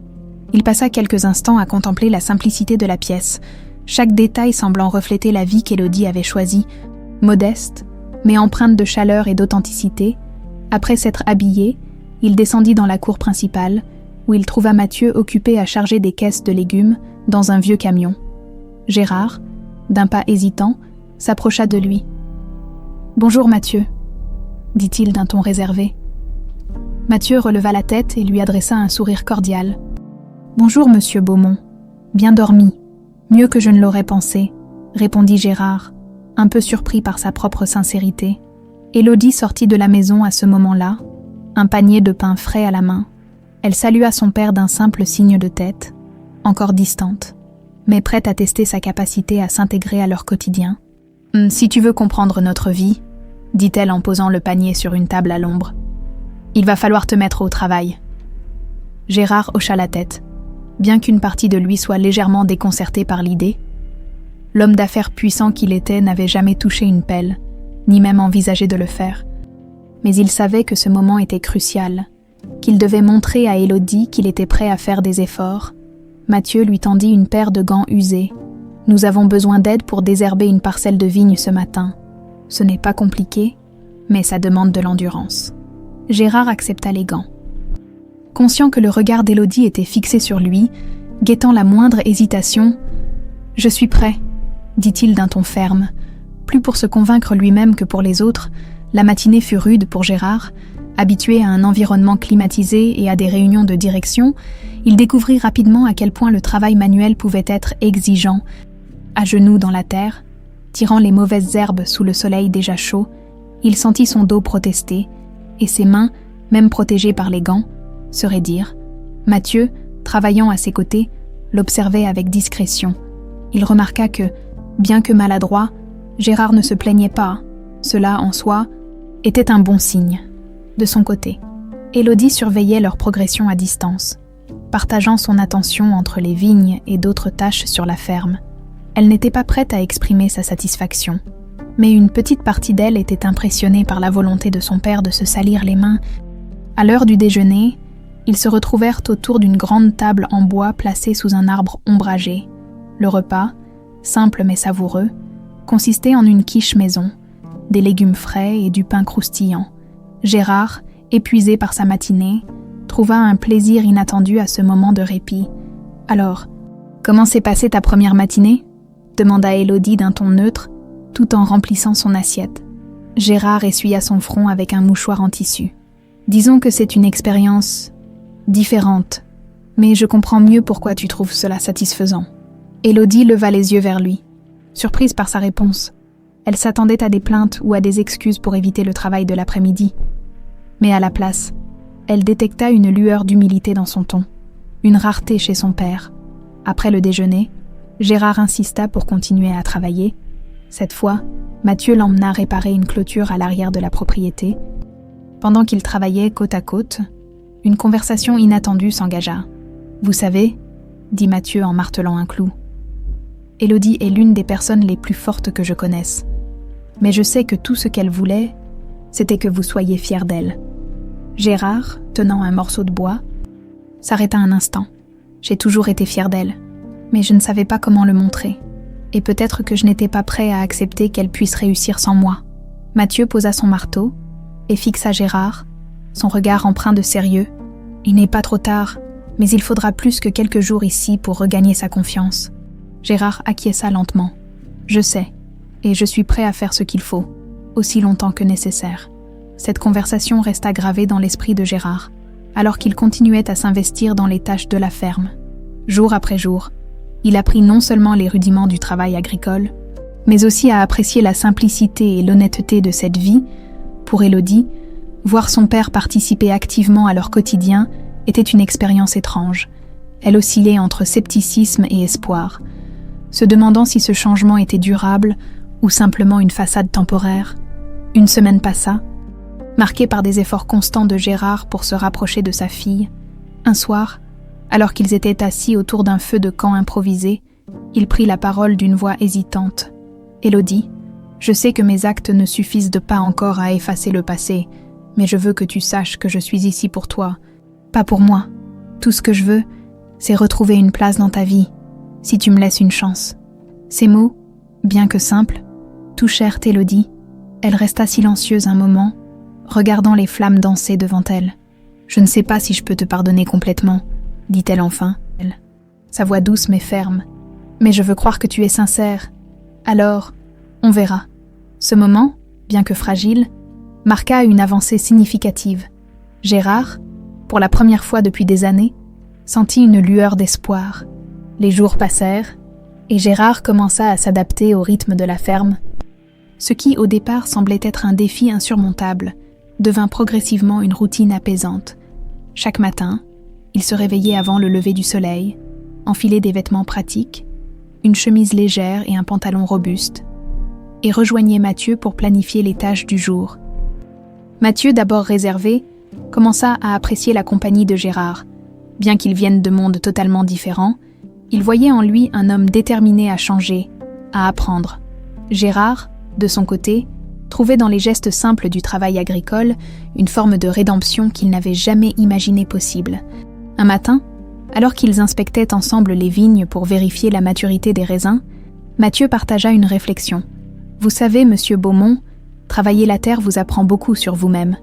Il passa quelques instants à contempler la simplicité de la pièce, chaque détail semblant refléter la vie qu'Élodie avait choisie, modeste, mais empreinte de chaleur et d'authenticité. Après s'être habillé, il descendit dans la cour principale, où il trouva Mathieu occupé à charger des caisses de légumes dans un vieux camion. Gérard, d'un pas hésitant, s'approcha de lui. « Bonjour Mathieu », dit-il d'un ton réservé. Mathieu releva la tête et lui adressa un sourire cordial. « Bonjour Monsieur Beaumont. Bien dormi. Mieux que je ne l'aurais pensé », répondit Gérard, un peu surpris par sa propre sincérité. Élodie sortit de la maison à ce moment-là, un panier de pain frais à la main. Elle salua son père d'un simple signe de tête, encore distante, mais prête à tester sa capacité à s'intégrer à leur quotidien. « Si tu veux comprendre notre vie, » dit-elle en posant le panier sur une table à l'ombre, « il va falloir te mettre au travail. » Gérard hocha la tête, bien qu'une partie de lui soit légèrement déconcertée par l'idée. L'homme d'affaires puissant qu'il était n'avait jamais touché une pelle, ni même envisagé de le faire. Mais il savait que ce moment était crucial, qu'il devait montrer à Élodie qu'il était prêt à faire des efforts. Mathieu lui tendit une paire de gants usés. « Nous avons besoin d'aide pour désherber une parcelle de vigne ce matin. Ce n'est pas compliqué, mais ça demande de l'endurance. » Gérard accepta les gants. Conscient que le regard d'Élodie était fixé sur lui, guettant la moindre hésitation, « Je suis prêt », dit-il d'un ton ferme. Plus pour se convaincre lui-même que pour les autres, la matinée fut rude pour Gérard. Habitué à un environnement climatisé et à des réunions de direction, il découvrit rapidement à quel point le travail manuel pouvait être exigeant. À genoux dans la terre, tirant les mauvaises herbes sous le soleil déjà chaud, il sentit son dos protester, et ses mains, même protégées par les gants, se raidir. Mathieu, travaillant à ses côtés, l'observait avec discrétion. Il remarqua que, bien que maladroit, Gérard ne se plaignait pas. Cela, en soi, était un bon signe. De son côté, Élodie surveillait leur progression à distance, partageant son attention entre les vignes et d'autres tâches sur la ferme. Elle n'était pas prête à exprimer sa satisfaction, mais une petite partie d'elle était impressionnée par la volonté de son père de se salir les mains. À l'heure du déjeuner, ils se retrouvèrent autour d'une grande table en bois placée sous un arbre ombragé. Le repas, simple mais savoureux, consistait en une quiche maison, des légumes frais et du pain croustillant. Gérard, épuisé par sa matinée, trouva un plaisir inattendu à ce moment de répit. « Alors, comment s'est passée ta première matinée ?» demanda Élodie d'un ton neutre, tout en remplissant son assiette. Gérard essuya son front avec un mouchoir en tissu. « Disons que c'est une expérience différente, mais je comprends mieux pourquoi tu trouves cela satisfaisant. » Élodie leva les yeux vers lui, surprise par sa réponse. Elle s'attendait à des plaintes ou à des excuses pour éviter le travail de l'après-midi. Mais à la place, elle détecta une lueur d'humilité dans son ton, une rareté chez son père. Après le déjeuner, Gérard insista pour continuer à travailler. Cette fois, Mathieu l'emmena réparer une clôture à l'arrière de la propriété. Pendant qu'ils travaillaient côte à côte, une conversation inattendue s'engagea. « Vous savez, » dit Mathieu en martelant un clou, « Élodie est l'une des personnes les plus fortes que je connaisse. Mais je sais que tout ce qu'elle voulait, c'était que vous soyez fiers d'elle. » Gérard, tenant un morceau de bois, s'arrêta un instant. « J'ai toujours été fier d'elle, mais je ne savais pas comment le montrer. Et peut-être que je n'étais pas prêt à accepter qu'elle puisse réussir sans moi. » Mathieu posa son marteau et fixa Gérard, son regard empreint de sérieux. « Il n'est pas trop tard, mais il faudra plus que quelques jours ici pour regagner sa confiance. » Gérard acquiesça lentement. « Je sais, et je suis prêt à faire ce qu'il faut, aussi longtemps que nécessaire. » Cette conversation resta gravée dans l'esprit de Gérard, alors qu'il continuait à s'investir dans les tâches de la ferme. Jour après jour, il apprit non seulement les rudiments du travail agricole, mais aussi à apprécier la simplicité et l'honnêteté de cette vie. Pour Élodie, voir son père participer activement à leur quotidien était une expérience étrange. Elle oscillait entre scepticisme et espoir, se demandant si ce changement était durable ou simplement une façade temporaire. Une semaine passa, marquée par des efforts constants de Gérard pour se rapprocher de sa fille. Un soir, alors qu'ils étaient assis autour d'un feu de camp improvisé, il prit la parole d'une voix hésitante. « Élodie, je sais que mes actes ne suffisent pas encore à effacer le passé, mais je veux que tu saches que je suis ici pour toi, pas pour moi. Tout ce que je veux, c'est retrouver une place dans ta vie, si tu me laisses une chance. » Ces mots, bien que simples, touchèrent Élodie. Elle resta silencieuse un moment, regardant les flammes danser devant elle. « Je ne sais pas si je peux te pardonner complètement, » dit-elle enfin, sa voix douce mais ferme. « Mais je veux croire que tu es sincère. Alors, on verra. » Ce moment, bien que fragile, marqua une avancée significative. Gérard, pour la première fois depuis des années, sentit une lueur d'espoir. Les jours passèrent, et Gérard commença à s'adapter au rythme de la ferme. Ce qui, au départ, semblait être un défi insurmontable, devint progressivement une routine apaisante. Chaque matin, il se réveillait avant le lever du soleil, enfilait des vêtements pratiques, une chemise légère et un pantalon robuste, et rejoignait Mathieu pour planifier les tâches du jour. Mathieu, d'abord réservé, commença à apprécier la compagnie de Gérard. Bien qu'ils viennent de mondes totalement différents, il voyait en lui un homme déterminé à changer, à apprendre. Gérard, de son côté, trouvait dans les gestes simples du travail agricole une forme de rédemption qu'il n'avait jamais imaginé possible. Un matin, alors qu'ils inspectaient ensemble les vignes pour vérifier la maturité des raisins, Mathieu partagea une réflexion. « Vous savez, monsieur Beaumont, travailler la terre vous apprend beaucoup sur vous-même.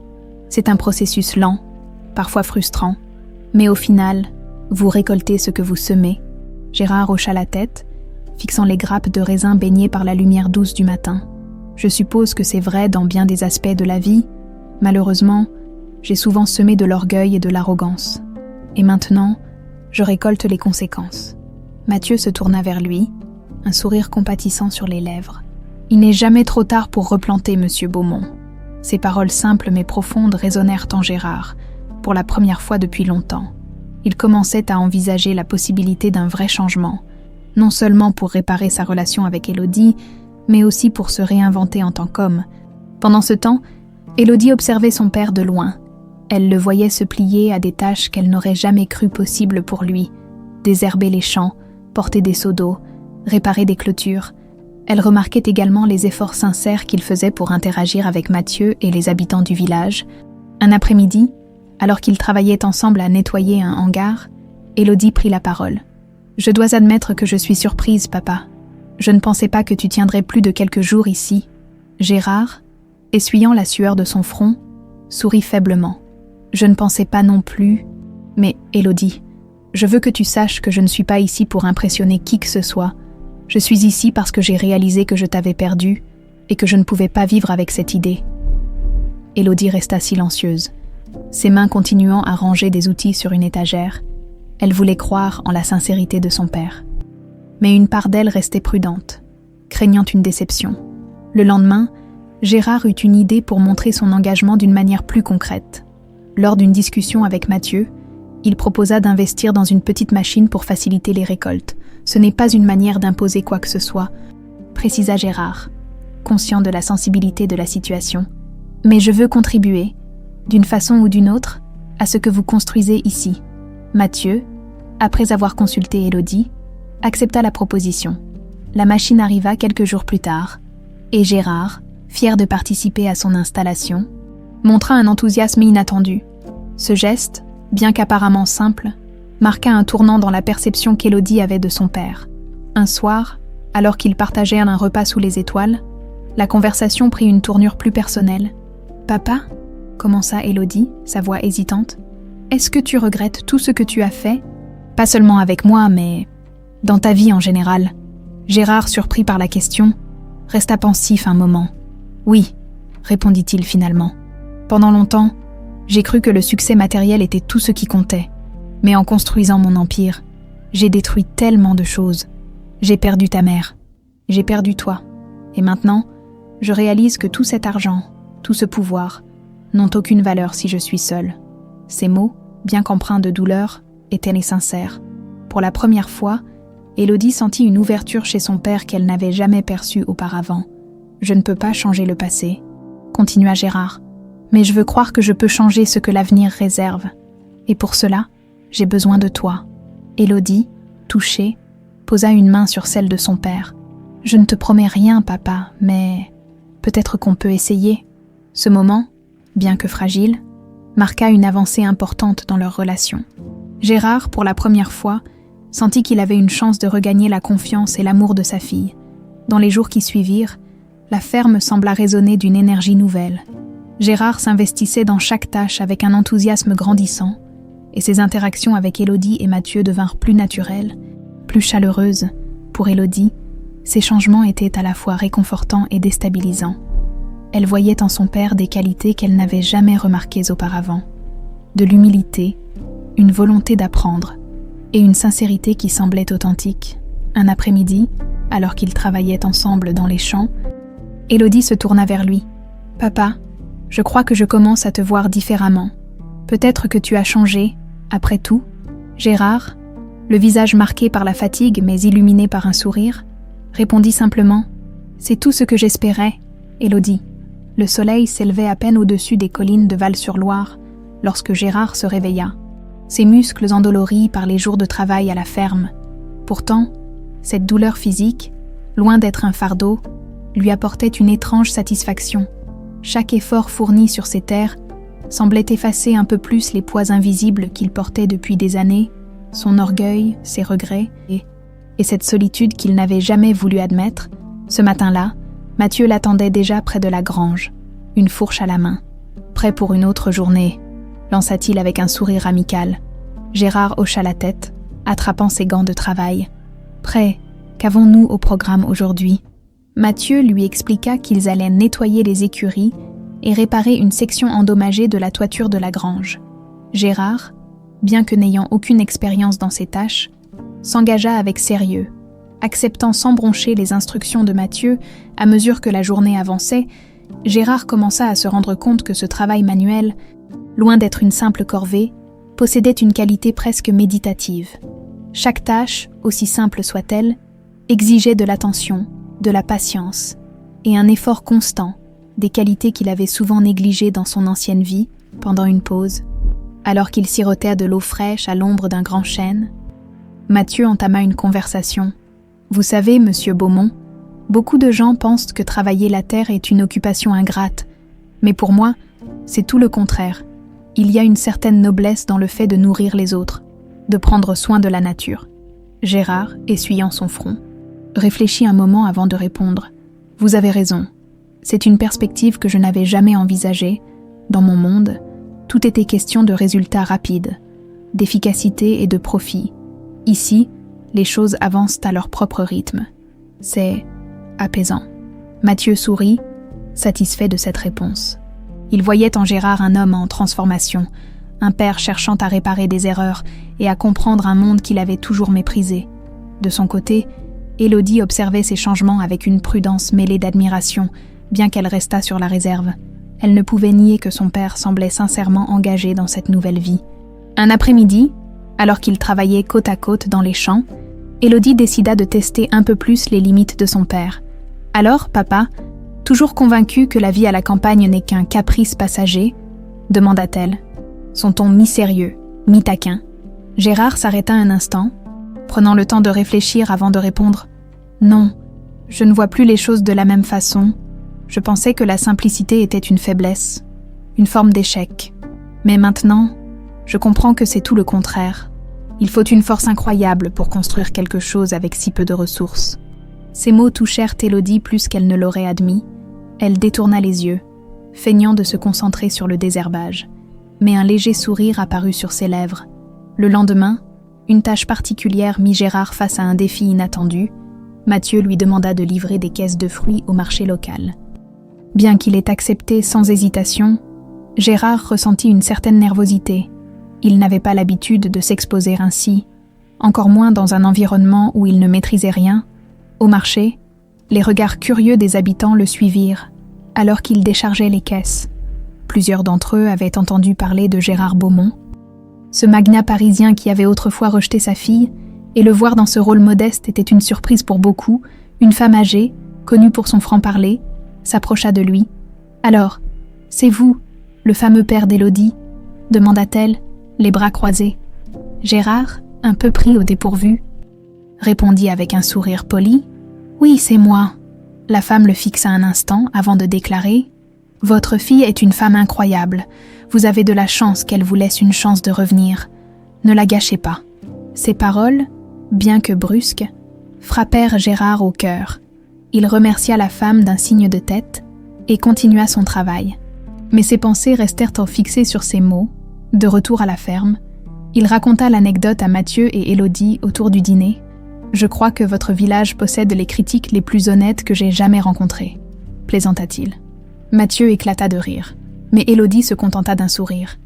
C'est un processus lent, parfois frustrant, mais au final, vous récoltez ce que vous semez. » Gérard hocha la tête, fixant les grappes de raisins baignées par la lumière douce du matin. « Je suppose que c'est vrai dans bien des aspects de la vie. Malheureusement, j'ai souvent semé de l'orgueil et de l'arrogance. Et maintenant, je récolte les conséquences. » Mathieu se tourna vers lui, un sourire compatissant sur les lèvres. « Il n'est jamais trop tard pour replanter, monsieur Beaumont. » Ces paroles simples mais profondes résonnèrent en Gérard, pour la première fois depuis longtemps. Il commençait à envisager la possibilité d'un vrai changement, non seulement pour réparer sa relation avec Élodie, mais aussi pour se réinventer en tant qu'homme. Pendant ce temps, Élodie observait son père de loin. Elle le voyait se plier à des tâches qu'elle n'aurait jamais cru possibles pour lui. Désherber les champs, porter des seaux d'eau, réparer des clôtures. Elle remarquait également les efforts sincères qu'il faisait pour interagir avec Mathieu et les habitants du village. Un après-midi, alors qu'ils travaillaient ensemble à nettoyer un hangar, Élodie prit la parole. « Je dois admettre que je suis surprise, papa. Je ne pensais pas que tu tiendrais plus de quelques jours ici. » Gérard, essuyant la sueur de son front, sourit faiblement. « Je ne pensais pas non plus. Mais, Élodie, je veux que tu saches que je ne suis pas ici pour impressionner qui que ce soit. Je suis ici parce que j'ai réalisé que je t'avais perdu et que je ne pouvais pas vivre avec cette idée. » Élodie resta silencieuse, ses mains continuant à ranger des outils sur une étagère. Elle voulait croire en la sincérité de son père. Mais une part d'elle restait prudente, craignant une déception. Le lendemain, Gérard eut une idée pour montrer son engagement d'une manière plus concrète. Lors d'une discussion avec Mathieu, il proposa d'investir dans une petite machine pour faciliter les récoltes. « Ce n'est pas une manière d'imposer quoi que ce soit », précisa Gérard, conscient de la sensibilité de la situation. « Mais je veux contribuer, d'une façon ou d'une autre, à ce que vous construisez ici. » Mathieu, après avoir consulté Élodie, accepta la proposition. La machine arriva quelques jours plus tard, et Gérard, fier de participer à son installation, montra un enthousiasme inattendu. Ce geste, bien qu'apparemment simple, marqua un tournant dans la perception qu'Élodie avait de son père. Un soir, alors qu'ils partageaient un repas sous les étoiles, la conversation prit une tournure plus personnelle. « Papa » commença Élodie, sa voix hésitante. « Est-ce que tu regrettes tout ce que tu as fait ? Pas seulement avec moi, mais dans ta vie en général. » Gérard, surpris par la question, resta pensif un moment. « Oui » répondit-il finalement. « Pendant longtemps, j'ai cru que le succès matériel était tout ce qui comptait. Mais en construisant mon empire, j'ai détruit tellement de choses. J'ai perdu ta mère, j'ai perdu toi. Et maintenant, je réalise que tout cet argent, tout ce pouvoir, n'ont aucune valeur si je suis seule. » Ces mots, bien qu'empreints de douleur, étaient les sincères. Pour la première fois, Élodie sentit une ouverture chez son père qu'elle n'avait jamais perçue auparavant. « Je ne peux pas changer le passé, » continua Gérard, « mais je veux croire que je peux changer ce que l'avenir réserve. Et pour cela, j'ai besoin de toi. » Élodie, touchée, posa une main sur celle de son père. « Je ne te promets rien, papa, mais peut-être qu'on peut essayer. » Ce moment, bien que fragile, marqua une avancée importante dans leur relation. Gérard, pour la première fois, sentit qu'il avait une chance de regagner la confiance et l'amour de sa fille. Dans les jours qui suivirent, la ferme sembla résonner d'une énergie nouvelle. Gérard s'investissait dans chaque tâche avec un enthousiasme grandissant, et ses interactions avec Élodie et Mathieu devinrent plus naturelles, plus chaleureuses. Pour Élodie, ces changements étaient à la fois réconfortants et déstabilisants. Elle voyait en son père des qualités qu'elle n'avait jamais remarquées auparavant. De l'humilité, une volonté d'apprendre, et une sincérité qui semblait authentique. Un après-midi, alors qu'ils travaillaient ensemble dans les champs, Élodie se tourna vers lui. « Papa, je crois que je commence à te voir différemment. Peut-être que tu as changé, après tout. » Gérard, le visage marqué par la fatigue mais illuminé par un sourire, répondit simplement « C'est tout ce que j'espérais, Élodie. » Le soleil s'élevait à peine au-dessus des collines de Val-sur-Loire lorsque Gérard se réveilla, ses muscles endoloris par les jours de travail à la ferme. Pourtant, cette douleur physique, loin d'être un fardeau, lui apportait une étrange satisfaction. Chaque effort fourni sur ces terres semblait effacer un peu plus les poids invisibles qu'il portait depuis des années, son orgueil, ses regrets et cette solitude qu'il n'avait jamais voulu admettre. Ce matin-là, Mathieu l'attendait déjà près de la grange, une fourche à la main. « Prêt pour une autre journée », lança-t-il avec un sourire amical. Gérard hocha la tête, attrapant ses gants de travail. « Prêt, qu'avons-nous au programme aujourd'hui ?» Mathieu lui expliqua qu'ils allaient nettoyer les écuries et réparer une section endommagée de la toiture de la grange. Gérard, bien que n'ayant aucune expérience dans ces tâches, s'engagea avec sérieux. Acceptant sans broncher les instructions de Mathieu, à mesure que la journée avançait, Gérard commença à se rendre compte que ce travail manuel, loin d'être une simple corvée, possédait une qualité presque méditative. Chaque tâche, aussi simple soit-elle, exigeait de l'attention, de la patience et un effort constant, des qualités qu'il avait souvent négligées dans son ancienne vie, pendant une pause, alors qu'il sirotait de l'eau fraîche à l'ombre d'un grand chêne. Mathieu entama une conversation. « Vous savez, monsieur Beaumont, beaucoup de gens pensent que travailler la terre est une occupation ingrate, mais pour moi, c'est tout le contraire. Il y a une certaine noblesse dans le fait de nourrir les autres, de prendre soin de la nature. » Gérard, essuyant son front, réfléchit un moment avant de répondre. « Vous avez raison. C'est une perspective que je n'avais jamais envisagée. Dans mon monde, tout était question de résultats rapides, d'efficacité et de profit. Ici, les choses avancent à leur propre rythme. C'est apaisant. » Mathieu sourit, satisfait de cette réponse. Il voyait en Gérard un homme en transformation, un père cherchant à réparer des erreurs et à comprendre un monde qu'il avait toujours méprisé. De son côté, Élodie observait ces changements avec une prudence mêlée d'admiration, bien qu'elle restât sur la réserve. Elle ne pouvait nier que son père semblait sincèrement engagé dans cette nouvelle vie. Un après-midi, alors qu'ils travaillaient côte à côte dans les champs, Élodie décida de tester un peu plus les limites de son père. « Alors, papa, toujours convaincu que la vie à la campagne n'est qu'un caprice passager ?» demanda-t-elle, son ton mi-sérieux, mi-taquin. Gérard s'arrêta un instant, prenant le temps de réfléchir avant de répondre « Non, je ne vois plus les choses de la même façon. Je pensais que la simplicité était une faiblesse, une forme d'échec. Mais maintenant, je comprends que c'est tout le contraire. Il faut une force incroyable pour construire quelque chose avec si peu de ressources. » Ces mots touchèrent Élodie plus qu'elle ne l'aurait admis. Elle détourna les yeux, feignant de se concentrer sur le désherbage. Mais un léger sourire apparut sur ses lèvres. Le lendemain, une tâche particulière mit Gérard face à un défi inattendu. Mathieu lui demanda de livrer des caisses de fruits au marché local. Bien qu'il ait accepté sans hésitation, Gérard ressentit une certaine nervosité. Il n'avait pas l'habitude de s'exposer ainsi, encore moins dans un environnement où il ne maîtrisait rien. Au marché, les regards curieux des habitants le suivirent, alors qu'il déchargeait les caisses. Plusieurs d'entre eux avaient entendu parler de Gérard Beaumont, ce magnat parisien qui avait autrefois rejeté sa fille, et le voir dans ce rôle modeste était une surprise pour beaucoup. Une femme âgée, connue pour son franc-parler, s'approcha de lui. « Alors, c'est vous, le fameux père d'Élodie ?» demanda-t-elle, les bras croisés. Gérard, un peu pris au dépourvu, répondit avec un sourire poli. « Oui, c'est moi. » La femme le fixa un instant avant de déclarer « Votre fille est une femme incroyable. Vous avez de la chance qu'elle vous laisse une chance de revenir. Ne la gâchez pas. » Ces paroles, bien que brusques, frappèrent Gérard au cœur. Il remercia la femme d'un signe de tête et continua son travail. Mais ses pensées restèrent fixées sur ces mots. De retour à la ferme, il raconta l'anecdote à Mathieu et Élodie autour du dîner. « Je crois que votre village possède les critiques les plus honnêtes que j'ai jamais rencontrées, » plaisanta-t-il. Mathieu éclata de rire, mais Élodie se contenta d'un sourire.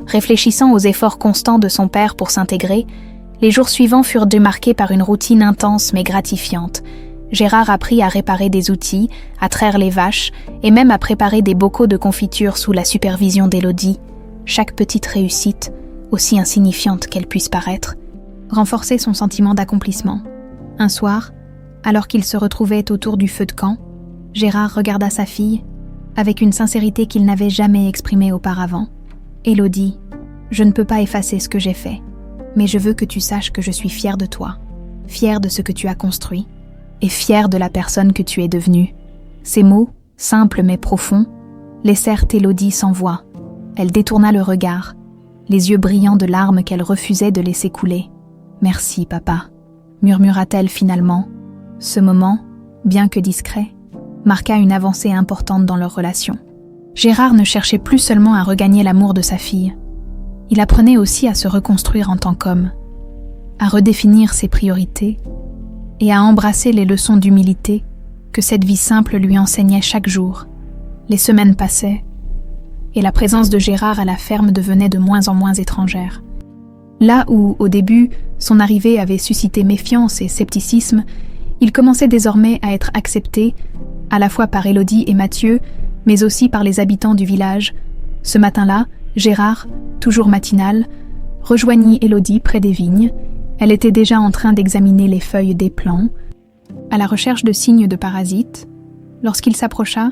Réfléchissant aux efforts constants de son père pour s'intégrer, les jours suivants furent démarqués par une routine intense mais gratifiante. Gérard apprit à réparer des outils, à traire les vaches et même à préparer des bocaux de confiture sous la supervision d'Élodie. Chaque petite réussite, aussi insignifiante qu'elle puisse paraître, renforçait son sentiment d'accomplissement. Un soir, alors qu'ils se retrouvaient autour du feu de camp, Gérard regarda sa fille avec une sincérité qu'il n'avait jamais exprimée auparavant. « Élodie, je ne peux pas effacer ce que j'ai fait, mais je veux que tu saches que je suis fière de toi, fière de ce que tu as construit, et fière de la personne que tu es devenue. » Ces mots, simples mais profonds, laissèrent Élodie sans voix. Elle détourna le regard, les yeux brillants de larmes qu'elle refusait de laisser couler. « Merci, papa », murmura-t-elle finalement. Ce moment, bien que discret, marqua une avancée importante dans leur relation. Gérard ne cherchait plus seulement à regagner l'amour de sa fille. Il apprenait aussi à se reconstruire en tant qu'homme, à redéfinir ses priorités et à embrasser les leçons d'humilité que cette vie simple lui enseignait chaque jour. Les semaines passaient, et la présence de Gérard à la ferme devenait de moins en moins étrangère. Là où, au début, son arrivée avait suscité méfiance et scepticisme, il commençait désormais à être accepté, à la fois par Élodie et Mathieu, mais aussi par les habitants du village. Ce matin-là, Gérard, toujours matinal, rejoignit Élodie près des vignes. Elle était déjà en train d'examiner les feuilles des plants. à la recherche de signes de parasites. Lorsqu'il s'approcha,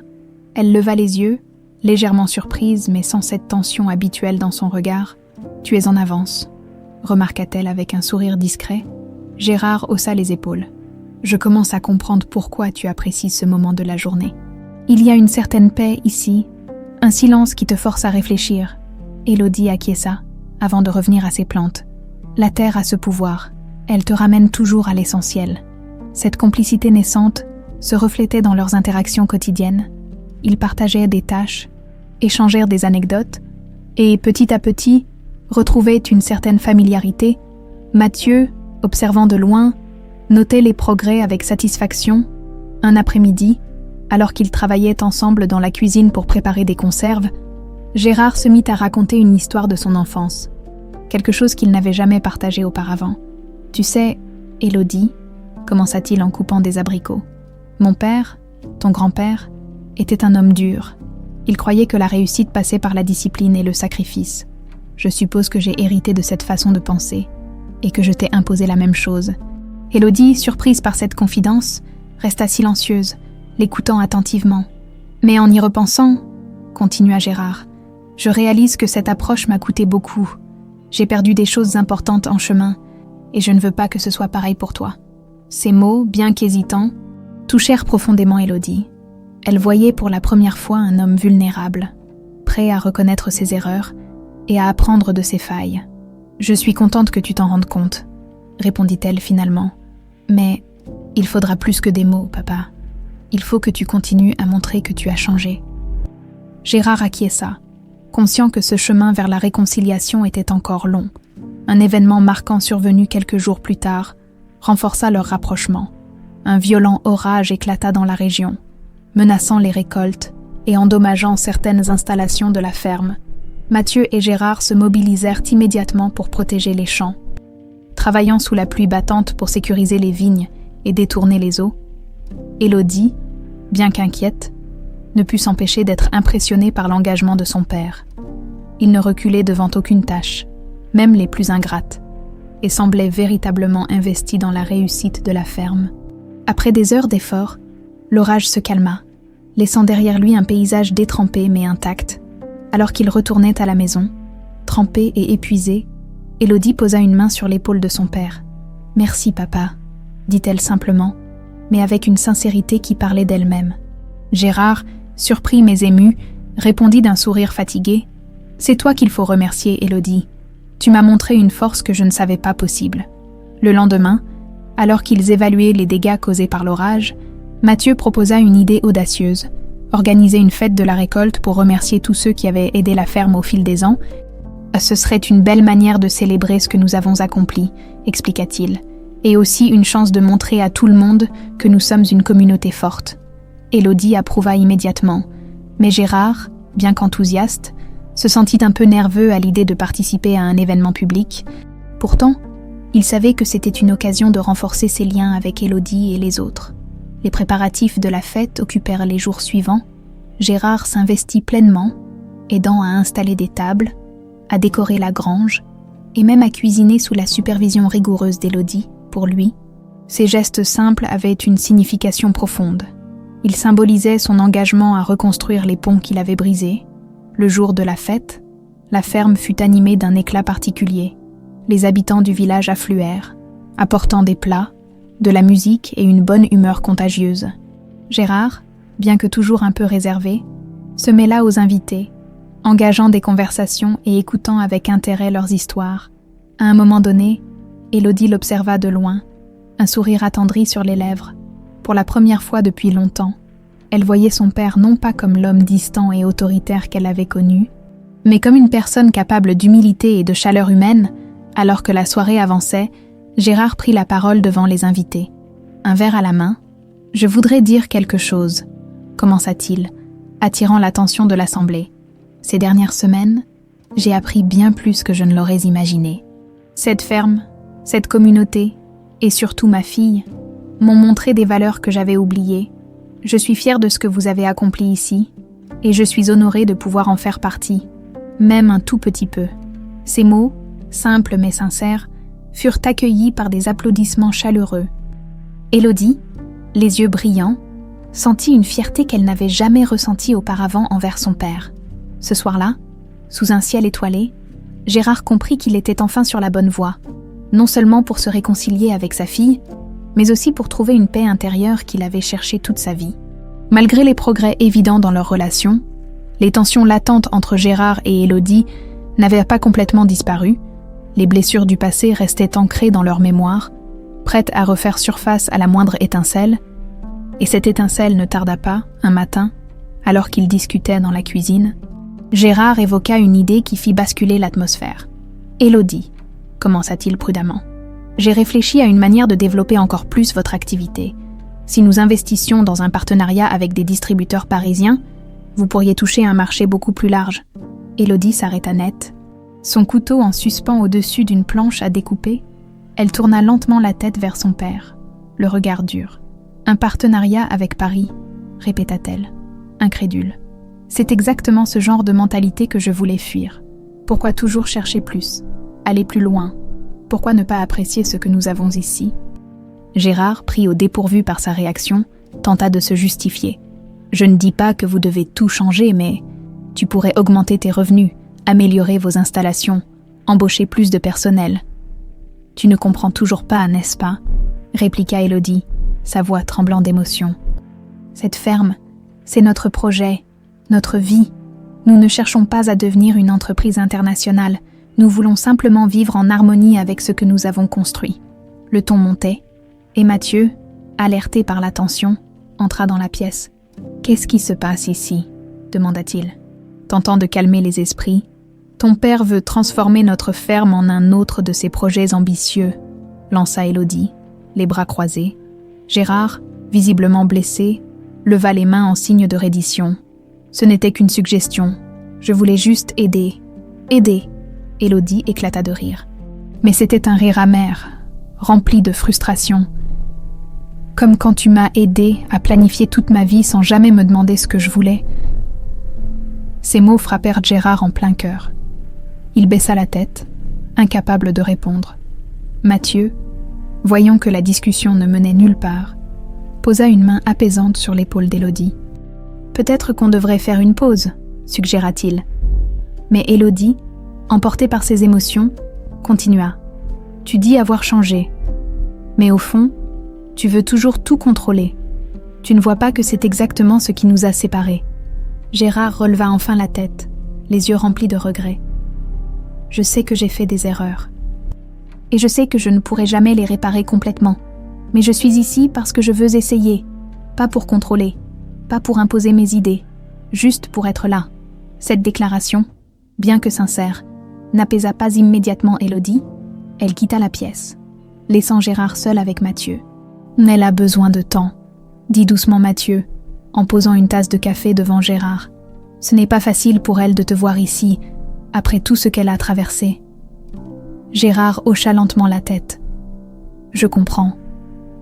elle leva les yeux, légèrement surprise mais sans cette tension habituelle dans son regard. « Tu es en avance », remarqua-t-elle avec un sourire discret. Gérard haussa les épaules. « Je commence à comprendre pourquoi tu apprécies ce moment de la journée. Il y a une certaine paix ici, un silence qui te force à réfléchir. » Élodie acquiesça, avant de revenir à ses plantes. La terre a ce pouvoir, elle te ramène toujours à l'essentiel. Cette complicité naissante se reflétait dans leurs interactions quotidiennes. Ils partageaient des tâches, échangèrent des anecdotes, et petit à petit, retrouvaient une certaine familiarité. Mathieu, observant de loin, notait les progrès avec satisfaction. Un après-midi, alors qu'ils travaillaient ensemble dans la cuisine pour préparer des conserves, Gérard se mit à raconter une histoire de son enfance, quelque chose qu'il n'avait jamais partagé auparavant. « Tu sais, Élodie, » commença-t-il en coupant des abricots, « mon père, ton grand-père, était un homme dur. Il croyait que la réussite passait par la discipline et le sacrifice. Je suppose que j'ai hérité de cette façon de penser, et que je t'ai imposé la même chose. » Élodie, surprise par cette confidence, resta silencieuse, l'écoutant attentivement. « Mais en y repensant, » continua Gérard, « je réalise que cette approche m'a coûté beaucoup. J'ai perdu des choses importantes en chemin, et je ne veux pas que ce soit pareil pour toi. » Ces mots, bien qu'hésitants, touchèrent profondément Élodie. Elle voyait pour la première fois un homme vulnérable, prêt à reconnaître ses erreurs et à apprendre de ses failles. « Je suis contente que tu t'en rendes compte, » répondit-elle finalement. « Mais il faudra plus que des mots, papa. Il faut que tu continues à montrer que tu as changé. » Gérard acquiesça, conscient que ce chemin vers la réconciliation était encore long. Un événement marquant survenu quelques jours plus tard renforça leur rapprochement. Un violent orage éclata dans la région, menaçant les récoltes et endommageant certaines installations de la ferme. Mathieu et Gérard se mobilisèrent immédiatement pour protéger les champs. Travaillant sous la pluie battante pour sécuriser les vignes et détourner les eaux, Élodie, bien qu'inquiète, ne put s'empêcher d'être impressionnée par l'engagement de son père. Il ne reculait devant aucune tâche, même les plus ingrates, et semblait véritablement investi dans la réussite de la ferme. Après des heures d'efforts, l'orage se calma, laissant derrière lui un paysage détrempé mais intact. Alors qu'il retournait à la maison, trempé et épuisé, Élodie posa une main sur l'épaule de son père. « Merci, papa », dit-elle simplement, mais avec une sincérité qui parlait d'elle-même. Gérard, surpris mais ému, répondit d'un sourire fatigué. « C'est toi qu'il faut remercier, Élodie. Tu m'as montré une force que je ne savais pas possible. » Le lendemain, alors qu'ils évaluaient les dégâts causés par l'orage, Mathieu proposa une idée audacieuse. Organiser une fête de la récolte pour remercier tous ceux qui avaient aidé la ferme au fil des ans. « Ce serait une belle manière de célébrer ce que nous avons accompli, » expliqua-t-il, « et aussi une chance de montrer à tout le monde que nous sommes une communauté forte. » Élodie approuva immédiatement, mais Gérard, bien qu'enthousiaste, se sentit un peu nerveux à l'idée de participer à un événement public. Pourtant, il savait que c'était une occasion de renforcer ses liens avec Élodie et les autres. Les préparatifs de la fête occupèrent les jours suivants. Gérard s'investit pleinement, aidant à installer des tables, à décorer la grange, et même à cuisiner sous la supervision rigoureuse d'Élodie, pour lui. Ces gestes simples avaient une signification profonde. Ils symbolisaient son engagement à reconstruire les ponts qu'il avait brisés. Le jour de la fête, la ferme fut animée d'un éclat particulier. Les habitants du village affluèrent, apportant des plats, de la musique et une bonne humeur contagieuse. Gérard, bien que toujours un peu réservé, se mêla aux invités, engageant des conversations et écoutant avec intérêt leurs histoires. À un moment donné, Élodie l'observa de loin, un sourire attendri sur les lèvres. Pour la première fois depuis longtemps, elle voyait son père non pas comme l'homme distant et autoritaire qu'elle avait connu, mais comme une personne capable d'humilité et de chaleur humaine. Alors que la soirée avançait, Gérard prit la parole devant les invités. Un verre à la main, « Je voudrais dire quelque chose », commença-t-il, attirant l'attention de l'assemblée. « Ces dernières semaines, j'ai appris bien plus que je ne l'aurais imaginé. Cette ferme, cette communauté, et surtout ma fille, m'ont montré des valeurs que j'avais oubliées. Je suis fière de ce que vous avez accompli ici, et je suis honorée de pouvoir en faire partie, même un tout petit peu. » Ces mots, simples mais sincères, furent accueillis par des applaudissements chaleureux. Élodie, les yeux brillants, sentit une fierté qu'elle n'avait jamais ressentie auparavant envers son père. Ce soir-là, sous un ciel étoilé, Gérard comprit qu'il était enfin sur la bonne voie, non seulement pour se réconcilier avec sa fille, mais aussi pour trouver une paix intérieure qu'il avait cherchée toute sa vie. Malgré les progrès évidents dans leur relation, les tensions latentes entre Gérard et Élodie n'avaient pas complètement disparu, les blessures du passé restaient ancrées dans leur mémoire, prêtes à refaire surface à la moindre étincelle, et cette étincelle ne tarda pas, un matin, alors qu'ils discutaient dans la cuisine, Gérard évoqua une idée qui fit basculer l'atmosphère. « Élodie, commença-t-il prudemment, j'ai réfléchi à une manière de développer encore plus votre activité. Si nous investissions dans un partenariat avec des distributeurs parisiens, vous pourriez toucher un marché beaucoup plus large. » Élodie s'arrêta net. Son couteau en suspens au-dessus d'une planche à découper, elle tourna lentement la tête vers son père, le regard dur. « Un partenariat avec Paris », répéta-t-elle, incrédule. « C'est exactement ce genre de mentalité que je voulais fuir. Pourquoi toujours chercher plus, aller plus loin? Pourquoi ne pas apprécier ce que nous avons ici ?» Gérard, pris au dépourvu par sa réaction, tenta de se justifier. « Je ne dis pas que vous devez tout changer, mais tu pourrais augmenter tes revenus, améliorer vos installations, embaucher plus de personnel. »« Tu ne comprends toujours pas, n'est-ce pas ?» répliqua Élodie, sa voix tremblant d'émotion. « Cette ferme, c'est notre projet, notre vie. Nous ne cherchons pas à devenir une entreprise internationale. Nous voulons simplement vivre en harmonie avec ce que nous avons construit. » Le ton montait, et Mathieu, alerté par la tension, entra dans la pièce. « Qu'est-ce qui se passe ici ?» demanda-t-il, tentant de calmer les esprits. « Ton père veut transformer notre ferme en un autre de ses projets ambitieux, » lança Élodie, les bras croisés. Gérard, visiblement blessé, leva les mains en signe de reddition. « Ce n'était qu'une suggestion. Je voulais juste aider. »« Aider !» Élodie éclata de rire. Mais c'était un rire amer, rempli de frustration. Comme quand tu m'as aidé à planifier toute ma vie sans jamais me demander ce que je voulais. Ces mots frappèrent Gérard en plein cœur. Il baissa la tête, incapable de répondre. Mathieu, voyant que la discussion ne menait nulle part, posa une main apaisante sur l'épaule d'Élodie. « Peut-être qu'on devrait faire une pause, » suggéra-t-il. Mais Élodie, emportée par ses émotions, continua. « Tu dis avoir changé. Mais au fond, tu veux toujours tout contrôler. Tu ne vois pas que c'est exactement ce qui nous a séparés. » Gérard releva enfin la tête, les yeux remplis de regrets. « Je sais que j'ai fait des erreurs. Et je sais que je ne pourrai jamais les réparer complètement. Mais je suis ici parce que je veux essayer, pas pour contrôler, pas pour imposer mes idées, juste pour être là. » Cette déclaration, bien que sincère, n'apaisa pas immédiatement Élodie. Elle quitta la pièce, laissant Gérard seul avec Mathieu. « Elle a besoin de temps, » dit doucement Mathieu, en posant une tasse de café devant Gérard. « Ce n'est pas facile pour elle de te voir ici, après tout ce qu'elle a traversé. » Gérard hocha lentement la tête. « Je comprends,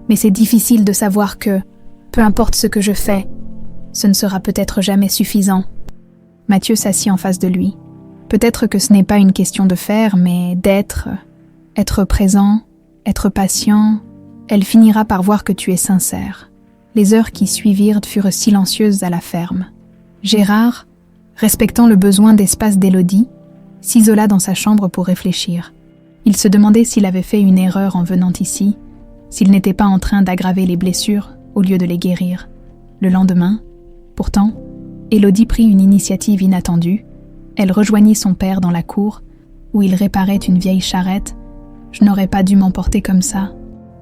mais c'est difficile de savoir que, peu importe ce que je fais, ce ne sera peut-être jamais suffisant. » Mathieu s'assit en face de lui. « Peut-être que ce n'est pas une question de faire, mais d'être, être présent, être patient. Elle finira par voir que tu es sincère. » Les heures qui suivirent furent silencieuses à la ferme. Gérard, respectant le besoin d'espace d'Élodie, s'isola dans sa chambre pour réfléchir. Il se demandait s'il avait fait une erreur en venant ici, s'il n'était pas en train d'aggraver les blessures au lieu de les guérir. Le lendemain, pourtant, Élodie prit une initiative inattendue. Elle rejoignit son père dans la cour, où il réparait une vieille charrette. « Je n'aurais pas dû m'emporter comme ça, »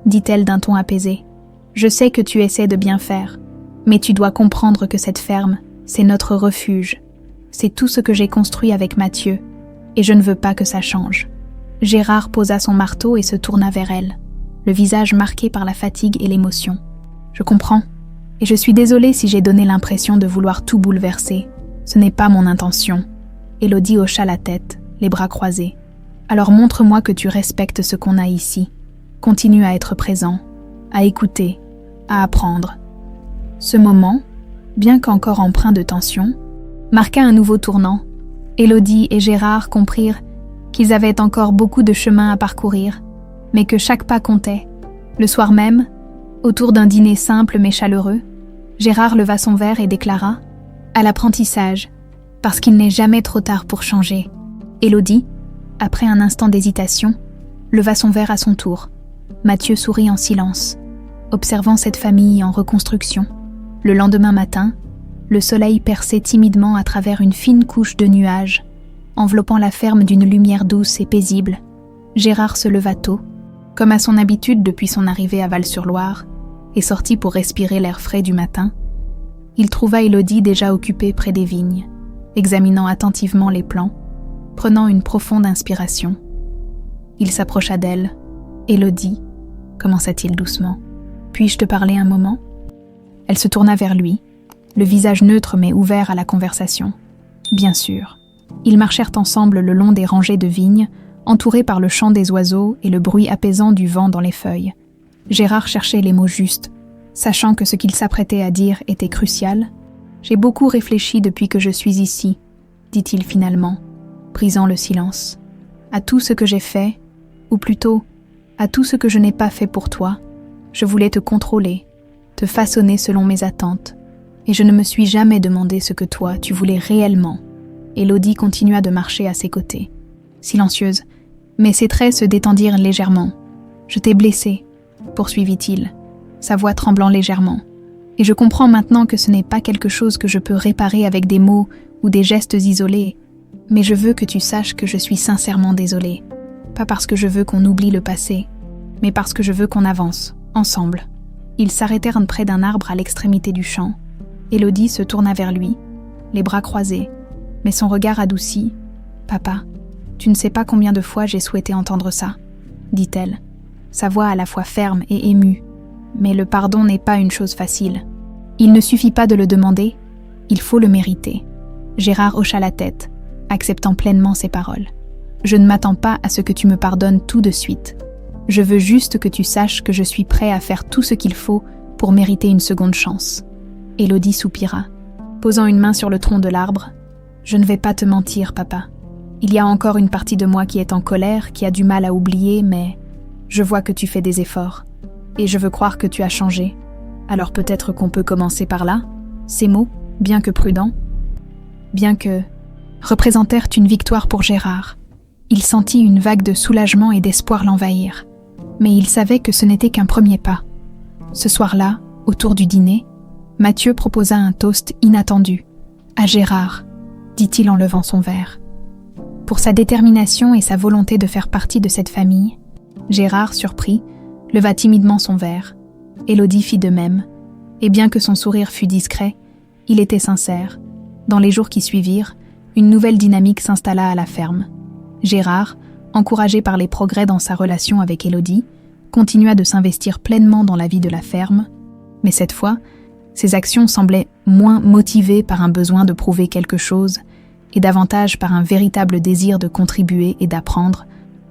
dit-elle d'un ton apaisé. « Je sais que tu essaies de bien faire, mais tu dois comprendre que cette ferme, c'est notre refuge. C'est tout ce que j'ai construit avec Mathieu, et je ne veux pas que ça change. » Gérard posa son marteau et se tourna vers elle, le visage marqué par la fatigue et l'émotion. « Je comprends, et je suis désolée si j'ai donné l'impression de vouloir tout bouleverser. Ce n'est pas mon intention. » Élodie hocha la tête, les bras croisés. « Alors montre-moi que tu respectes ce qu'on a ici. Continue à être présent, à écouter, à apprendre. » Ce moment, bien qu'encore empreint de tension, marqua un nouveau tournant. Élodie et Gérard comprirent qu'ils avaient encore beaucoup de chemin à parcourir, mais que chaque pas comptait. Le soir même, Autour d'un dîner simple mais chaleureux, Gérard leva son verre et déclara « À l'apprentissage, parce qu'il n'est jamais trop tard pour changer ». Élodie, après un instant d'hésitation, leva son verre à son tour. Mathieu sourit en silence, observant cette famille en reconstruction. Le lendemain matin, le soleil perçait timidement à travers une fine couche de nuages, enveloppant la ferme d'une lumière douce et paisible. Gérard se leva tôt, comme à son habitude depuis son arrivée à Val-sur-Loire, et sortit pour respirer l'air frais du matin. Il trouva Élodie déjà occupée près des vignes, examinant attentivement les plants, prenant une profonde inspiration. Il s'approcha d'elle. « Élodie, commença-t-il doucement, puis-je te parler un moment ?» Elle se tourna vers lui, le visage neutre mais ouvert à la conversation. Bien sûr. Ils marchèrent ensemble le long des rangées de vignes, entourés par le chant des oiseaux et le bruit apaisant du vent dans les feuilles. Gérard cherchait les mots justes, sachant que ce qu'il s'apprêtait à dire était crucial. « J'ai beaucoup réfléchi depuis que je suis ici, » dit-il finalement, brisant le silence. « À tout ce que j'ai fait, ou plutôt, à tout ce que je n'ai pas fait pour toi. Je voulais te contrôler, te façonner selon mes attentes, et je ne me suis jamais demandé ce que toi, tu voulais réellement. » Élodie continua de marcher à ses côtés, silencieuse, mais ses traits se détendirent légèrement. « Je t'ai blessée, » poursuivit-il, sa voix tremblant légèrement. « Et je comprends maintenant que ce n'est pas quelque chose que je peux réparer avec des mots ou des gestes isolés, mais je veux que tu saches que je suis sincèrement désolée. Pas parce que je veux qu'on oublie le passé, mais parce que je veux qu'on avance, ensemble. » Ils s'arrêtèrent près d'un arbre à l'extrémité du champ. Élodie se tourna vers lui, les bras croisés, mais son regard adouci. « Papa, tu ne sais pas combien de fois j'ai souhaité entendre ça, » dit-elle, sa voix à la fois ferme et émue. « Mais le pardon n'est pas une chose facile. Il ne suffit pas de le demander, il faut le mériter. » Gérard hocha la tête, acceptant pleinement ses paroles. « Je ne m'attends pas à ce que tu me pardonnes tout de suite. Je veux juste que tu saches que je suis prêt à faire tout ce qu'il faut pour mériter une seconde chance. » Élodie soupira, posant une main sur le tronc de l'arbre. « Je ne vais pas te mentir, papa. Il y a encore une partie de moi qui est en colère, qui a du mal à oublier, mais je vois que tu fais des efforts. Et je veux croire que tu as changé. Alors peut-être qu'on peut commencer par là. » Ces mots, bien que prudents, représentèrent une victoire pour Gérard. Il sentit une vague de soulagement et d'espoir l'envahir. Mais il savait que ce n'était qu'un premier pas. Ce soir-là, autour du dîner, Mathieu proposa un toast inattendu. « À Gérard », dit-il en levant son verre. Pour sa détermination et sa volonté de faire partie de cette famille, Gérard, surpris, leva timidement son verre. Élodie fit de même, et bien que son sourire fût discret, il était sincère. Dans les jours qui suivirent, une nouvelle dynamique s'installa à la ferme. Gérard, encouragé par les progrès dans sa relation avec Élodie, continua de s'investir pleinement dans la vie de la ferme, mais cette fois, ses actions semblaient moins motivées par un besoin de prouver quelque chose et davantage par un véritable désir de contribuer et d'apprendre.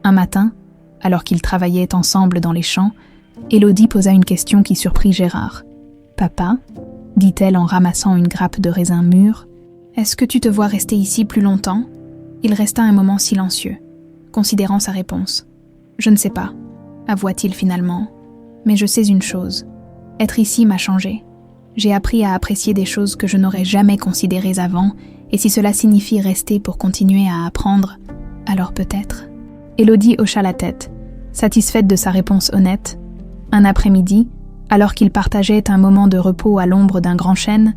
Un matin, alors qu'ils travaillaient ensemble dans les champs, Élodie posa une question qui surprit Gérard. « Papa, » dit-elle en ramassant une grappe de raisin mûr, « est-ce que tu te vois rester ici plus longtemps ?» Il resta un moment silencieux, considérant sa réponse. « Je ne sais pas, » avoua-t-il finalement, « mais je sais une chose. Être ici m'a changé. J'ai appris à apprécier des choses que je n'aurais jamais considérées avant, et si cela signifie rester pour continuer à apprendre, alors peut-être. » Élodie hocha la tête, satisfaite de sa réponse honnête. Un après-midi, alors qu'ils partageaient un moment de repos à l'ombre d'un grand chêne,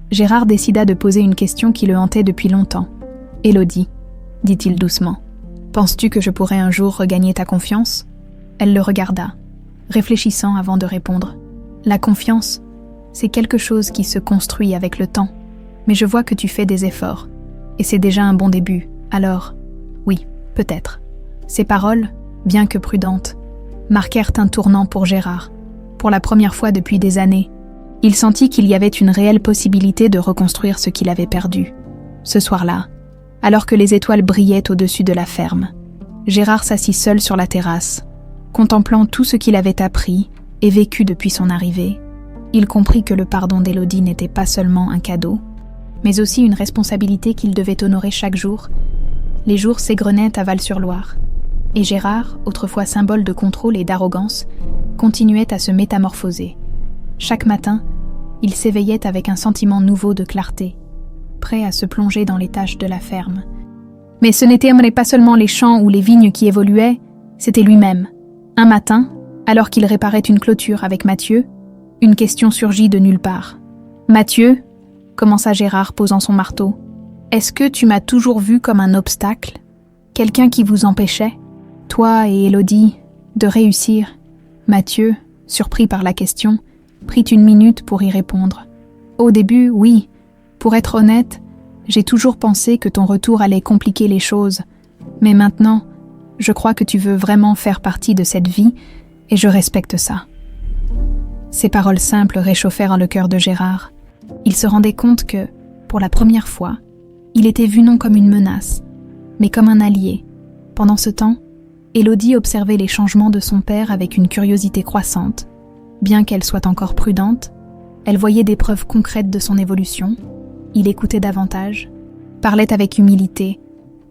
Gérard décida de poser une question qui le hantait depuis longtemps. « Élodie, » dit-il doucement, « penses-tu que je pourrais un jour regagner ta confiance ?» Elle le regarda, réfléchissant avant de répondre. « La confiance, c'est quelque chose qui se construit avec le temps, mais je vois que tu fais des efforts, et c'est déjà un bon début, alors, oui, peut-être. » Ces paroles, bien que prudentes, marquèrent un tournant pour Gérard. Pour la première fois depuis des années, il sentit qu'il y avait une réelle possibilité de reconstruire ce qu'il avait perdu. Ce soir-là, alors que les étoiles brillaient au-dessus de la ferme, Gérard s'assit seul sur la terrasse, contemplant tout ce qu'il avait appris et vécu depuis son arrivée. Il comprit que le pardon d'Élodie n'était pas seulement un cadeau, mais aussi une responsabilité qu'il devait honorer chaque jour. Les jours s'égrenaient à Val-sur-Loire, et Gérard, autrefois symbole de contrôle et d'arrogance, continuait à se métamorphoser, Chaque matin, il s'éveillait avec un sentiment nouveau de clarté, prêt à se plonger dans les tâches de la ferme. Mais ce n'étaient pas seulement les champs ou les vignes qui évoluaient, c'était lui-même. Un matin, alors qu'il réparait une clôture avec Mathieu, une question surgit de nulle part. « Mathieu, » commença Gérard posant son marteau, « est-ce que tu m'as toujours vu comme un obstacle? Quelqu'un qui vous empêchait, toi et Élodie, de réussir ?» Mathieu, surpris par la question, prit une minute pour y répondre. « Au début, oui. Pour être honnête, j'ai toujours pensé que ton retour allait compliquer les choses. Mais maintenant, je crois que tu veux vraiment faire partie de cette vie et je respecte ça. » Ces paroles simples réchauffèrent le cœur de Gérard. Il se rendait compte que, pour la première fois, il était vu non comme une menace, mais comme un allié. Pendant ce temps, Élodie observait les changements de son père avec une curiosité croissante. Bien qu'elle soit encore prudente, elle voyait des preuves concrètes de son évolution. Il écoutait davantage, parlait avec humilité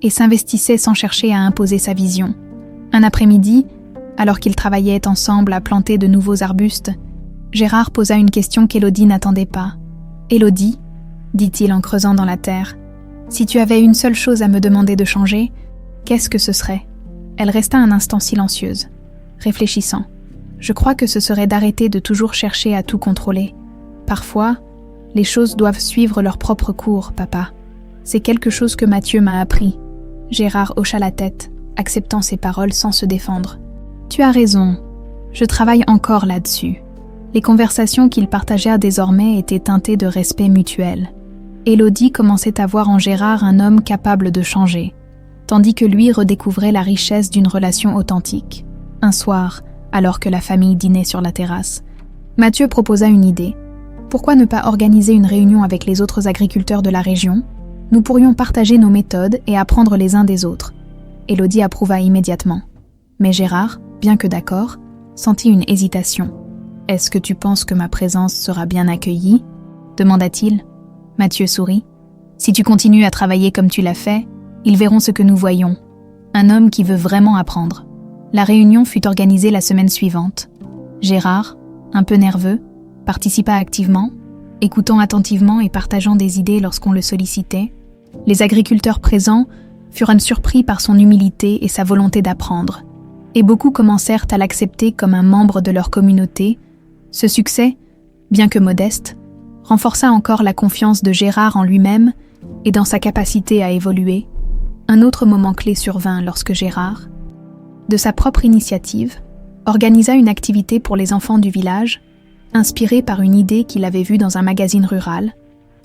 et s'investissait sans chercher à imposer sa vision. Un après-midi, alors qu'ils travaillaient ensemble à planter de nouveaux arbustes, Gérard posa une question qu'Élodie n'attendait pas. « Élodie, » dit-il en creusant dans la terre, « si tu avais une seule chose à me demander de changer, qu'est-ce que ce serait ?» Elle resta un instant silencieuse, réfléchissant. « Je crois que ce serait d'arrêter de toujours chercher à tout contrôler. Parfois, les choses doivent suivre leur propre cours, papa. C'est quelque chose que Mathieu m'a appris. » Gérard hocha la tête, acceptant ses paroles sans se défendre. « Tu as raison, je travaille encore là-dessus. » Les conversations qu'ils partagèrent désormais étaient teintées de respect mutuel. Élodie commençait à voir en Gérard un homme capable de changer, tandis que lui redécouvrait la richesse d'une relation authentique. Un soir, alors que la famille dînait sur la terrasse, Mathieu proposa une idée. Pourquoi ne pas organiser une réunion avec les autres agriculteurs de la région? Nous pourrions partager nos méthodes et apprendre les uns des autres. Élodie approuva immédiatement. Mais Gérard, bien que d'accord, sentit une hésitation. « Est-ce que tu penses que ma présence sera bien accueillie ?» demanda-t-il. Mathieu sourit. « Si tu continues à travailler comme tu l'as fait, ils verront ce que nous voyons. Un homme qui veut vraiment apprendre. » La réunion fut organisée la semaine suivante. Gérard, un peu nerveux, participa activement, écoutant attentivement et partageant des idées lorsqu'on le sollicitait. Les agriculteurs présents furent surpris par son humilité et sa volonté d'apprendre, et beaucoup commencèrent à l'accepter comme un membre de leur communauté. Ce succès, bien que modeste, renforça encore la confiance de Gérard en lui-même et dans sa capacité à évoluer. Un autre moment clé survint lorsque Gérard, de sa propre initiative, organisa une activité pour les enfants du village, inspiré par une idée qu'il avait vue dans un magazine rural.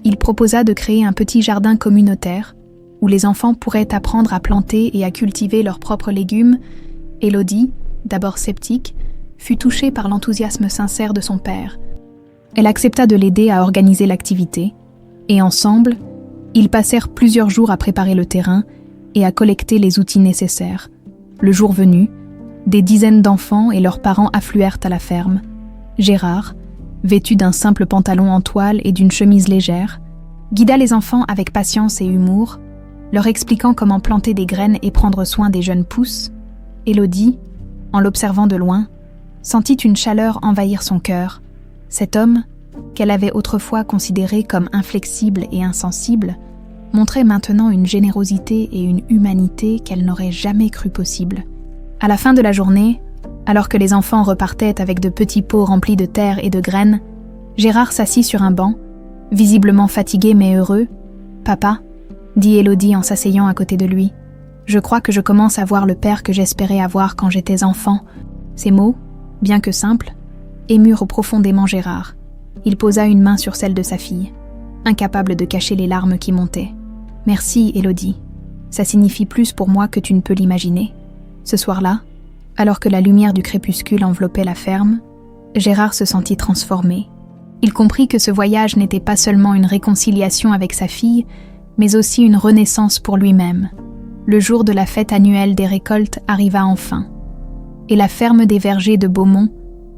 Il proposa de créer un petit jardin communautaire où les enfants pourraient apprendre à planter et à cultiver leurs propres légumes. Élodie, d'abord sceptique, fut touchée par l'enthousiasme sincère de son père. Elle accepta de l'aider à organiser l'activité, et ensemble, ils passèrent plusieurs jours à préparer le terrain et à collecter les outils nécessaires. Le jour venu, des dizaines d'enfants et leurs parents affluèrent à la ferme. Gérard, vêtu d'un simple pantalon en toile et d'une chemise légère, guida les enfants avec patience et humour, leur expliquant comment planter des graines et prendre soin des jeunes pousses. Élodie, en l'observant de loin, sentit une chaleur envahir son cœur. Cet homme, qu'elle avait autrefois considéré comme inflexible et insensible, montrait maintenant une générosité et une humanité qu'elle n'aurait jamais cru possible. À la fin de la journée, alors que les enfants repartaient avec de petits pots remplis de terre et de graines, Gérard s'assit sur un banc, visiblement fatigué mais heureux. « Papa » dit Élodie en s'asseyant à côté de lui. « Je crois que je commence à voir le père que j'espérais avoir quand j'étais enfant. » Ces mots, bien que simples, émurent profondément Gérard. Il posa une main sur celle de sa fille, incapable de cacher les larmes qui montaient. « Merci, Élodie. Ça signifie plus pour moi que tu ne peux l'imaginer. » Ce soir-là, alors que la lumière du crépuscule enveloppait la ferme, Gérard se sentit transformé. Il comprit que ce voyage n'était pas seulement une réconciliation avec sa fille, mais aussi une renaissance pour lui-même. Le jour de la fête annuelle des récoltes arriva enfin, et la ferme des vergers de Beaumont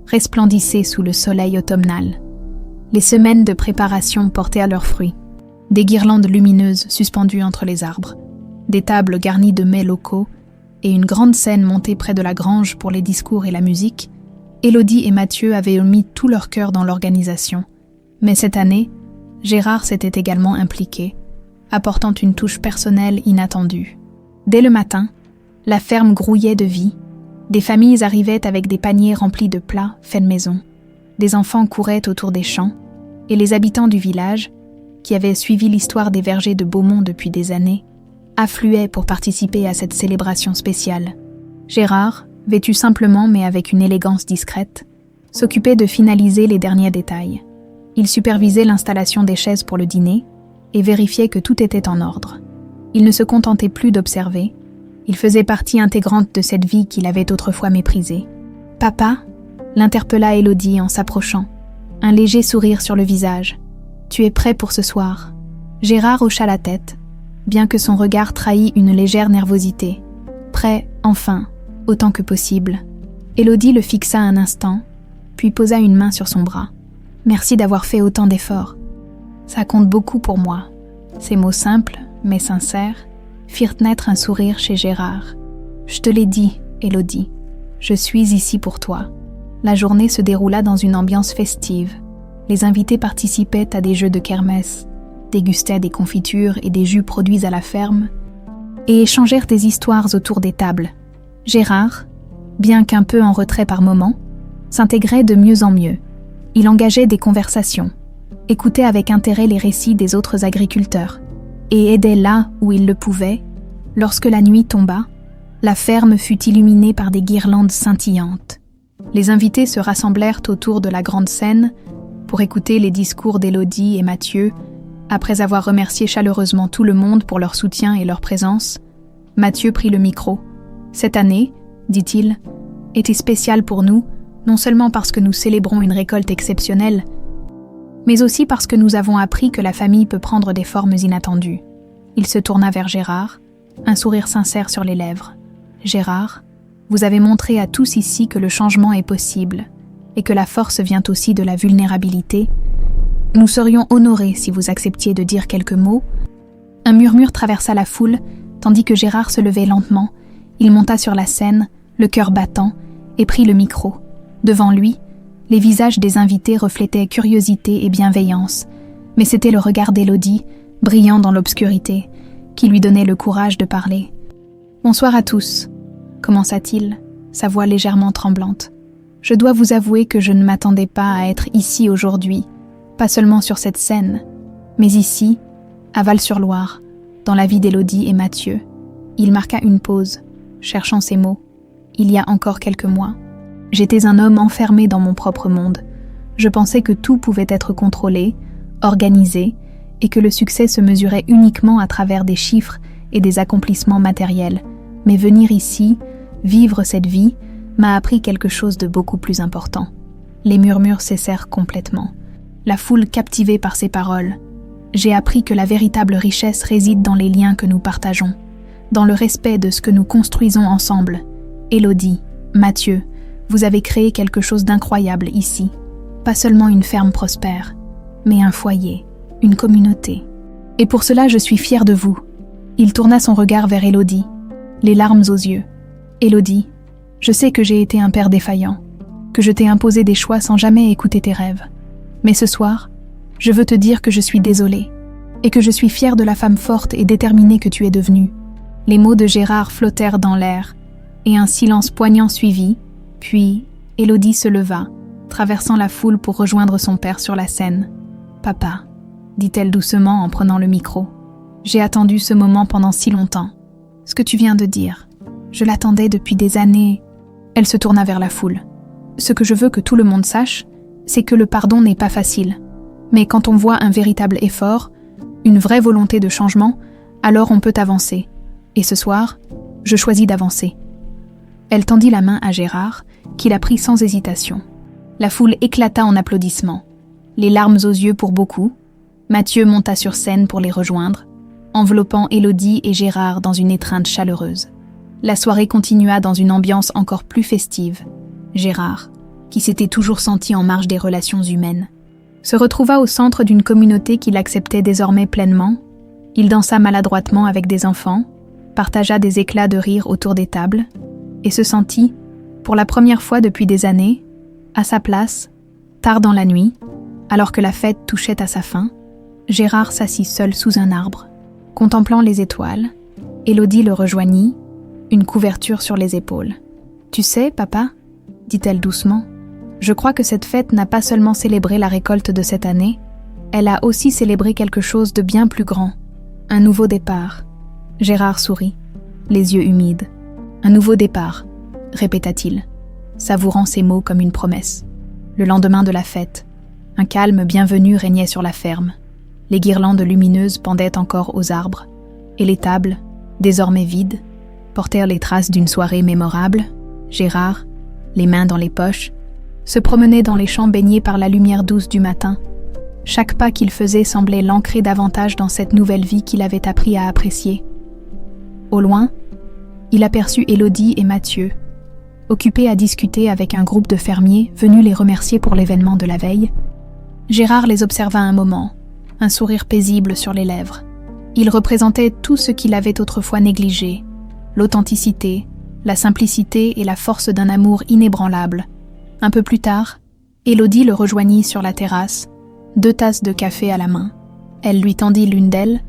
resplendissait sous le soleil automnal. Les semaines de préparation portaient à leurs fruits. Des guirlandes lumineuses suspendues entre les arbres, des tables garnies de mets locaux et une grande scène montée près de la grange pour les discours et la musique Élodie et Mathieu avaient mis tout leur cœur dans l'organisation. Mais cette année, Gérard s'était également impliqué, apportant une touche personnelle inattendue. Dès le matin, la ferme grouillait de vie. Des familles arrivaient avec des paniers remplis de plats faits maison. Des enfants couraient autour des champs, et les habitants du village, qui avaient suivi l'histoire des vergers de Beaumont depuis des années, affluaient pour participer à cette célébration spéciale. Gérard, vêtu simplement mais avec une élégance discrète, s'occupait de finaliser les derniers détails. Il supervisait l'installation des chaises pour le dîner et vérifiait que tout était en ordre. Il ne se contentait plus d'observer, il faisait partie intégrante de cette vie qu'il avait autrefois méprisée. « Papa » l'interpella Élodie en s'approchant, un léger sourire sur le visage. « Tu es prêt pour ce soir ?» Gérard hocha la tête, bien que son regard trahît une légère nervosité. Prêt, enfin, autant que possible. Élodie le fixa un instant, puis posa une main sur son bras. « Merci d'avoir fait autant d'efforts. Ça compte beaucoup pour moi. » Ces mots simples, mais sincères, firent naître un sourire chez Gérard. « Je te l'ai dit, Élodie, je suis ici pour toi. » La journée se déroula dans une ambiance festive. Les invités participaient à des jeux de kermesse, dégustaient des confitures et des jus produits à la ferme, et échangèrent des histoires autour des tables. Gérard, bien qu'un peu en retrait par moments, s'intégrait de mieux en mieux. Il engageait des conversations, écoutait avec intérêt les récits des autres agriculteurs, et aidait là où il le pouvait. Lorsque la nuit tomba, la ferme fut illuminée par des guirlandes scintillantes. Les invités se rassemblèrent autour de la grande scène pour écouter les discours d'Élodie et Mathieu. Après avoir remercié chaleureusement tout le monde pour leur soutien et leur présence, Mathieu prit le micro. « Cette année, dit-il, était spéciale pour nous, non seulement parce que nous célébrons une récolte exceptionnelle, mais aussi parce que nous avons appris que la famille peut prendre des formes inattendues. » Il se tourna vers Gérard, un sourire sincère sur les lèvres. « Gérard, vous avez montré à tous ici que le changement est possible et que la force vient aussi de la vulnérabilité. Nous serions honorés si vous acceptiez de dire quelques mots. » Un murmure traversa la foule, tandis que Gérard se levait lentement. Il monta sur la scène, le cœur battant, et prit le micro. Devant lui, les visages des invités reflétaient curiosité et bienveillance, mais c'était le regard d'Élodie, brillant dans l'obscurité, qui lui donnait le courage de parler. « Bonsoir à tous », commença-t-il, sa voix légèrement tremblante. « Je dois vous avouer que je ne m'attendais pas à être ici aujourd'hui, pas seulement sur cette scène, mais ici, à Val-sur-Loire, dans la vie d'Élodie et Mathieu. » Il marqua une pause, cherchant ses mots. « Il y a encore quelques mois, j'étais un homme enfermé dans mon propre monde. Je pensais que tout pouvait être contrôlé, organisé, et que le succès se mesurait uniquement à travers des chiffres et des accomplissements matériels. Mais venir ici, vivre cette vie, m'a appris quelque chose de beaucoup plus important. » Les murmures cessèrent complètement. La foule captivée par ces paroles. « J'ai appris que la véritable richesse réside dans les liens que nous partageons, dans le respect de ce que nous construisons ensemble. Élodie, Mathieu, vous avez créé quelque chose d'incroyable ici. Pas seulement une ferme prospère, mais un foyer, une communauté. Et pour cela, je suis fier de vous. » Il tourna son regard vers Élodie, les larmes aux yeux. « Élodie, je sais que j'ai été un père défaillant, que je t'ai imposé des choix sans jamais écouter tes rêves. Mais ce soir, je veux te dire que je suis désolée et que je suis fière de la femme forte et déterminée que tu es devenue. » Les mots de Gérard flottèrent dans l'air et un silence poignant suivit, puis Élodie se leva, traversant la foule pour rejoindre son père sur la scène. « Papa, » dit-elle doucement en prenant le micro, « j'ai attendu ce moment pendant si longtemps. Ce que tu viens de dire, je l'attendais depuis des années. » Elle se tourna vers la foule. « Ce que je veux que tout le monde sache, c'est que le pardon n'est pas facile. Mais quand on voit un véritable effort, une vraie volonté de changement, alors on peut avancer. Et ce soir, je choisis d'avancer. » Elle tendit la main à Gérard, qui la prit sans hésitation. La foule éclata en applaudissements. Les larmes aux yeux pour beaucoup. Mathieu monta sur scène pour les rejoindre, enveloppant Élodie et Gérard dans une étreinte chaleureuse. La soirée continua dans une ambiance encore plus festive. Gérard, qui s'était toujours senti en marge des relations humaines, se retrouva au centre d'une communauté qui l'acceptait désormais pleinement. Il dansa maladroitement avec des enfants, partagea des éclats de rire autour des tables, et se sentit, pour la première fois depuis des années, À sa place, tard dans la nuit, alors que la fête touchait à sa fin, Gérard s'assit seul sous un arbre. Contemplant les étoiles, Élodie le rejoignit, une couverture sur les épaules. « Tu sais, papa, » dit-elle doucement, « je crois que cette fête n'a pas seulement célébré la récolte de cette année, elle a aussi célébré quelque chose de bien plus grand, un nouveau départ. » Gérard sourit, les yeux humides. « Un nouveau départ », répéta-t-il, savourant ces mots comme une promesse. Le lendemain de la fête, un calme bienvenu régnait sur la ferme. Les guirlandes lumineuses pendaient encore aux arbres, et les tables, désormais vides, portèrent les traces d'une soirée mémorable. Gérard, les mains dans les poches, se promenait dans les champs baignés par la lumière douce du matin. Chaque pas qu'il faisait semblait l'ancrer davantage dans cette nouvelle vie qu'il avait appris à apprécier. Au loin, il aperçut Élodie et Mathieu, occupés à discuter avec un groupe de fermiers venus les remercier pour l'événement de la veille. Gérard les observa un moment, un sourire paisible sur les lèvres. Il représentait tout ce qu'il avait autrefois négligé, l'authenticité, la simplicité et la force d'un amour inébranlable. Un peu plus tard, Élodie le rejoignit sur la terrasse, 2 tasses de café à la main. Elle lui tendit l'une d'elles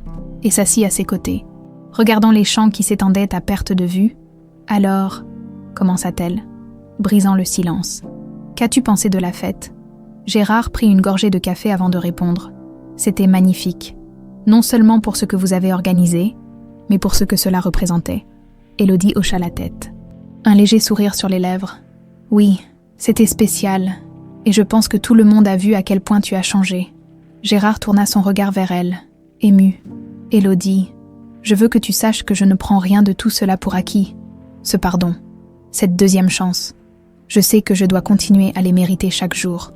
et s'assit à ses côtés, regardant les champs qui s'étendaient à perte de vue. « Alors, » commença-t-elle, brisant le silence. « Qu'as-tu pensé de la fête ?» Gérard prit une gorgée de café avant de répondre. « C'était magnifique, non seulement pour ce que vous avez organisé, mais pour ce que cela représentait. » Élodie hocha la tête, un léger sourire sur les lèvres. « Oui, c'était spécial, et je pense que tout le monde a vu à quel point tu as changé. » Gérard tourna son regard vers elle, ému. « Élodie, je veux que tu saches que je ne prends rien de tout cela pour acquis. Ce pardon, cette deuxième chance. Je sais que je dois continuer à les mériter chaque jour. »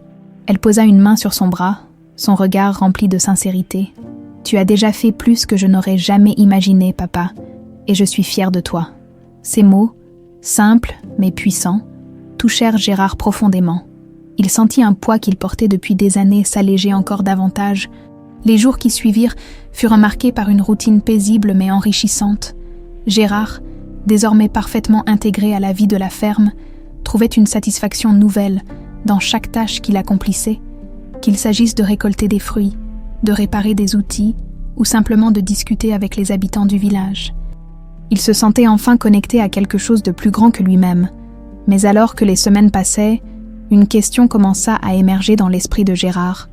Elle posa une main sur son bras, son regard rempli de sincérité. « Tu as déjà fait plus que je n'aurais jamais imaginé, papa, et je suis fière de toi. » Ces mots, simples mais puissants, touchèrent Gérard profondément. Il sentit un poids qu'il portait depuis des années s'alléger encore davantage. Les jours qui suivirent furent marqués par une routine paisible mais enrichissante. Gérard, désormais parfaitement intégré à la vie de la ferme, trouvait une satisfaction nouvelle dans chaque tâche qu'il accomplissait, qu'il s'agisse de récolter des fruits, de réparer des outils ou simplement de discuter avec les habitants du village. Il se sentait enfin connecté à quelque chose de plus grand que lui-même. Mais alors que les semaines passaient, une question commença à émerger dans l'esprit de Gérard.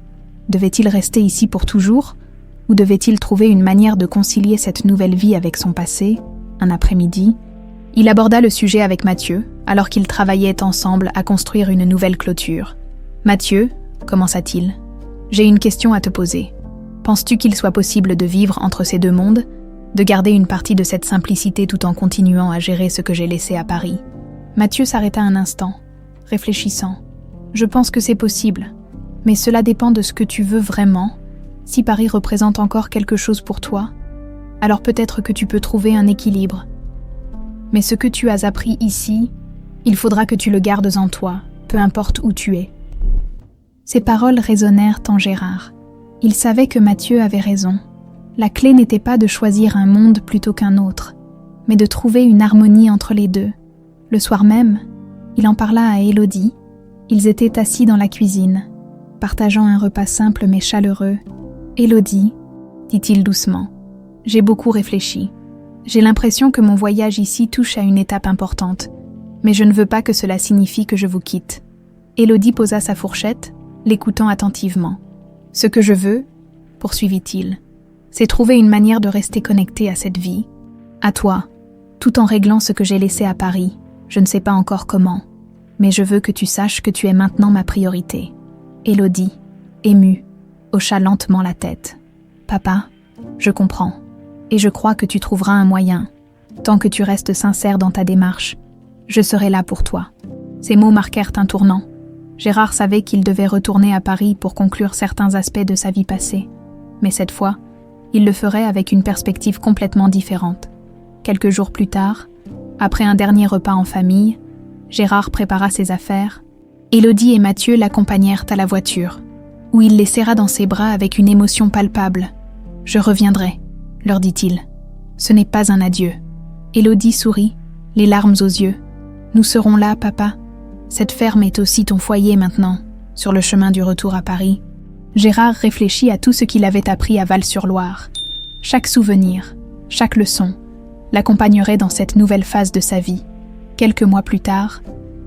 Devait-il rester ici pour toujours, ou devait-il trouver une manière de concilier cette nouvelle vie avec son passé? Un après-midi, il aborda le sujet avec Mathieu, alors qu'ils travaillaient ensemble à construire une nouvelle clôture. « Mathieu, » commença-t-il, « j'ai une question à te poser. Penses-tu qu'il soit possible de vivre entre ces deux mondes, de garder une partie de cette simplicité tout en continuant à gérer ce que j'ai laissé à Paris ?» Mathieu s'arrêta un instant, réfléchissant. « Je pense que c'est possible, mais cela dépend de ce que tu veux vraiment. Si Paris représente encore quelque chose pour toi, alors peut-être que tu peux trouver un équilibre. Mais ce que tu as appris ici, il faudra que tu le gardes en toi, peu importe où tu es. » Ces paroles résonnèrent en Gérard. Il savait que Mathieu avait raison. La clé n'était pas de choisir un monde plutôt qu'un autre, mais de trouver une harmonie entre les deux. Le soir même, il en parla à Élodie. Ils étaient assis dans la cuisine, partageant un repas simple mais chaleureux. « Élodie, » dit-il doucement, « j'ai beaucoup réfléchi. J'ai l'impression que mon voyage ici touche à une étape importante, mais je ne veux pas que cela signifie que je vous quitte. » Élodie posa sa fourchette, l'écoutant attentivement. « Ce que je veux, » poursuivit-il, « c'est trouver une manière de rester connecté à cette vie, à toi, tout en réglant ce que j'ai laissé à Paris. Je ne sais pas encore comment, mais je veux que tu saches que tu es maintenant ma priorité. » Élodie, émue, hocha lentement la tête. « Papa, je comprends, et je crois que tu trouveras un moyen. Tant que tu restes sincère dans ta démarche, je serai là pour toi. » Ces mots marquèrent un tournant. Gérard savait qu'il devait retourner à Paris pour conclure certains aspects de sa vie passée. Mais cette fois, il le ferait avec une perspective complètement différente. Quelques jours plus tard, après un dernier repas en famille, Gérard prépara ses affaires. Élodie et Mathieu l'accompagnèrent à la voiture, où il les serra dans ses bras avec une émotion palpable. « Je reviendrai », leur dit-il. « Ce n'est pas un adieu. » Élodie sourit, les larmes aux yeux. « Nous serons là, papa. Cette ferme est aussi ton foyer maintenant, sur le chemin du retour à Paris. Gérard réfléchit à tout ce qu'il avait appris à Val-sur-Loire. Chaque souvenir, chaque leçon, l'accompagnerait dans cette nouvelle phase de sa vie. Quelques mois plus tard,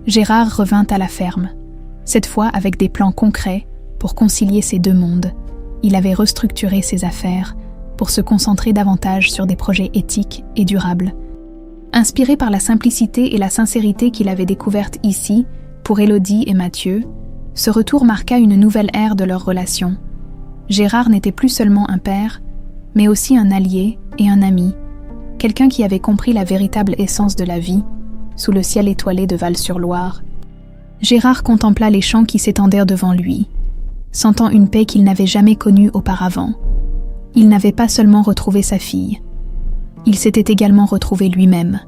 Gérard revint à la ferme, cette fois avec des plans concrets pour concilier ces deux mondes. Il avait restructuré ses affaires pour se concentrer davantage sur des projets éthiques et durables. Inspiré par la simplicité et la sincérité qu'il avait découvertes ici, pour Élodie et Mathieu, ce retour marqua une nouvelle ère de leur relation. Gérard n'était plus seulement un père, mais aussi un allié et un ami, quelqu'un qui avait compris la véritable essence de la vie, sous le ciel étoilé de Val-sur-Loire. Gérard contempla les champs qui s'étendèrent devant lui, sentant une paix qu'il n'avait jamais connue auparavant. Il n'avait pas seulement retrouvé sa fille, il s'était également retrouvé lui-même.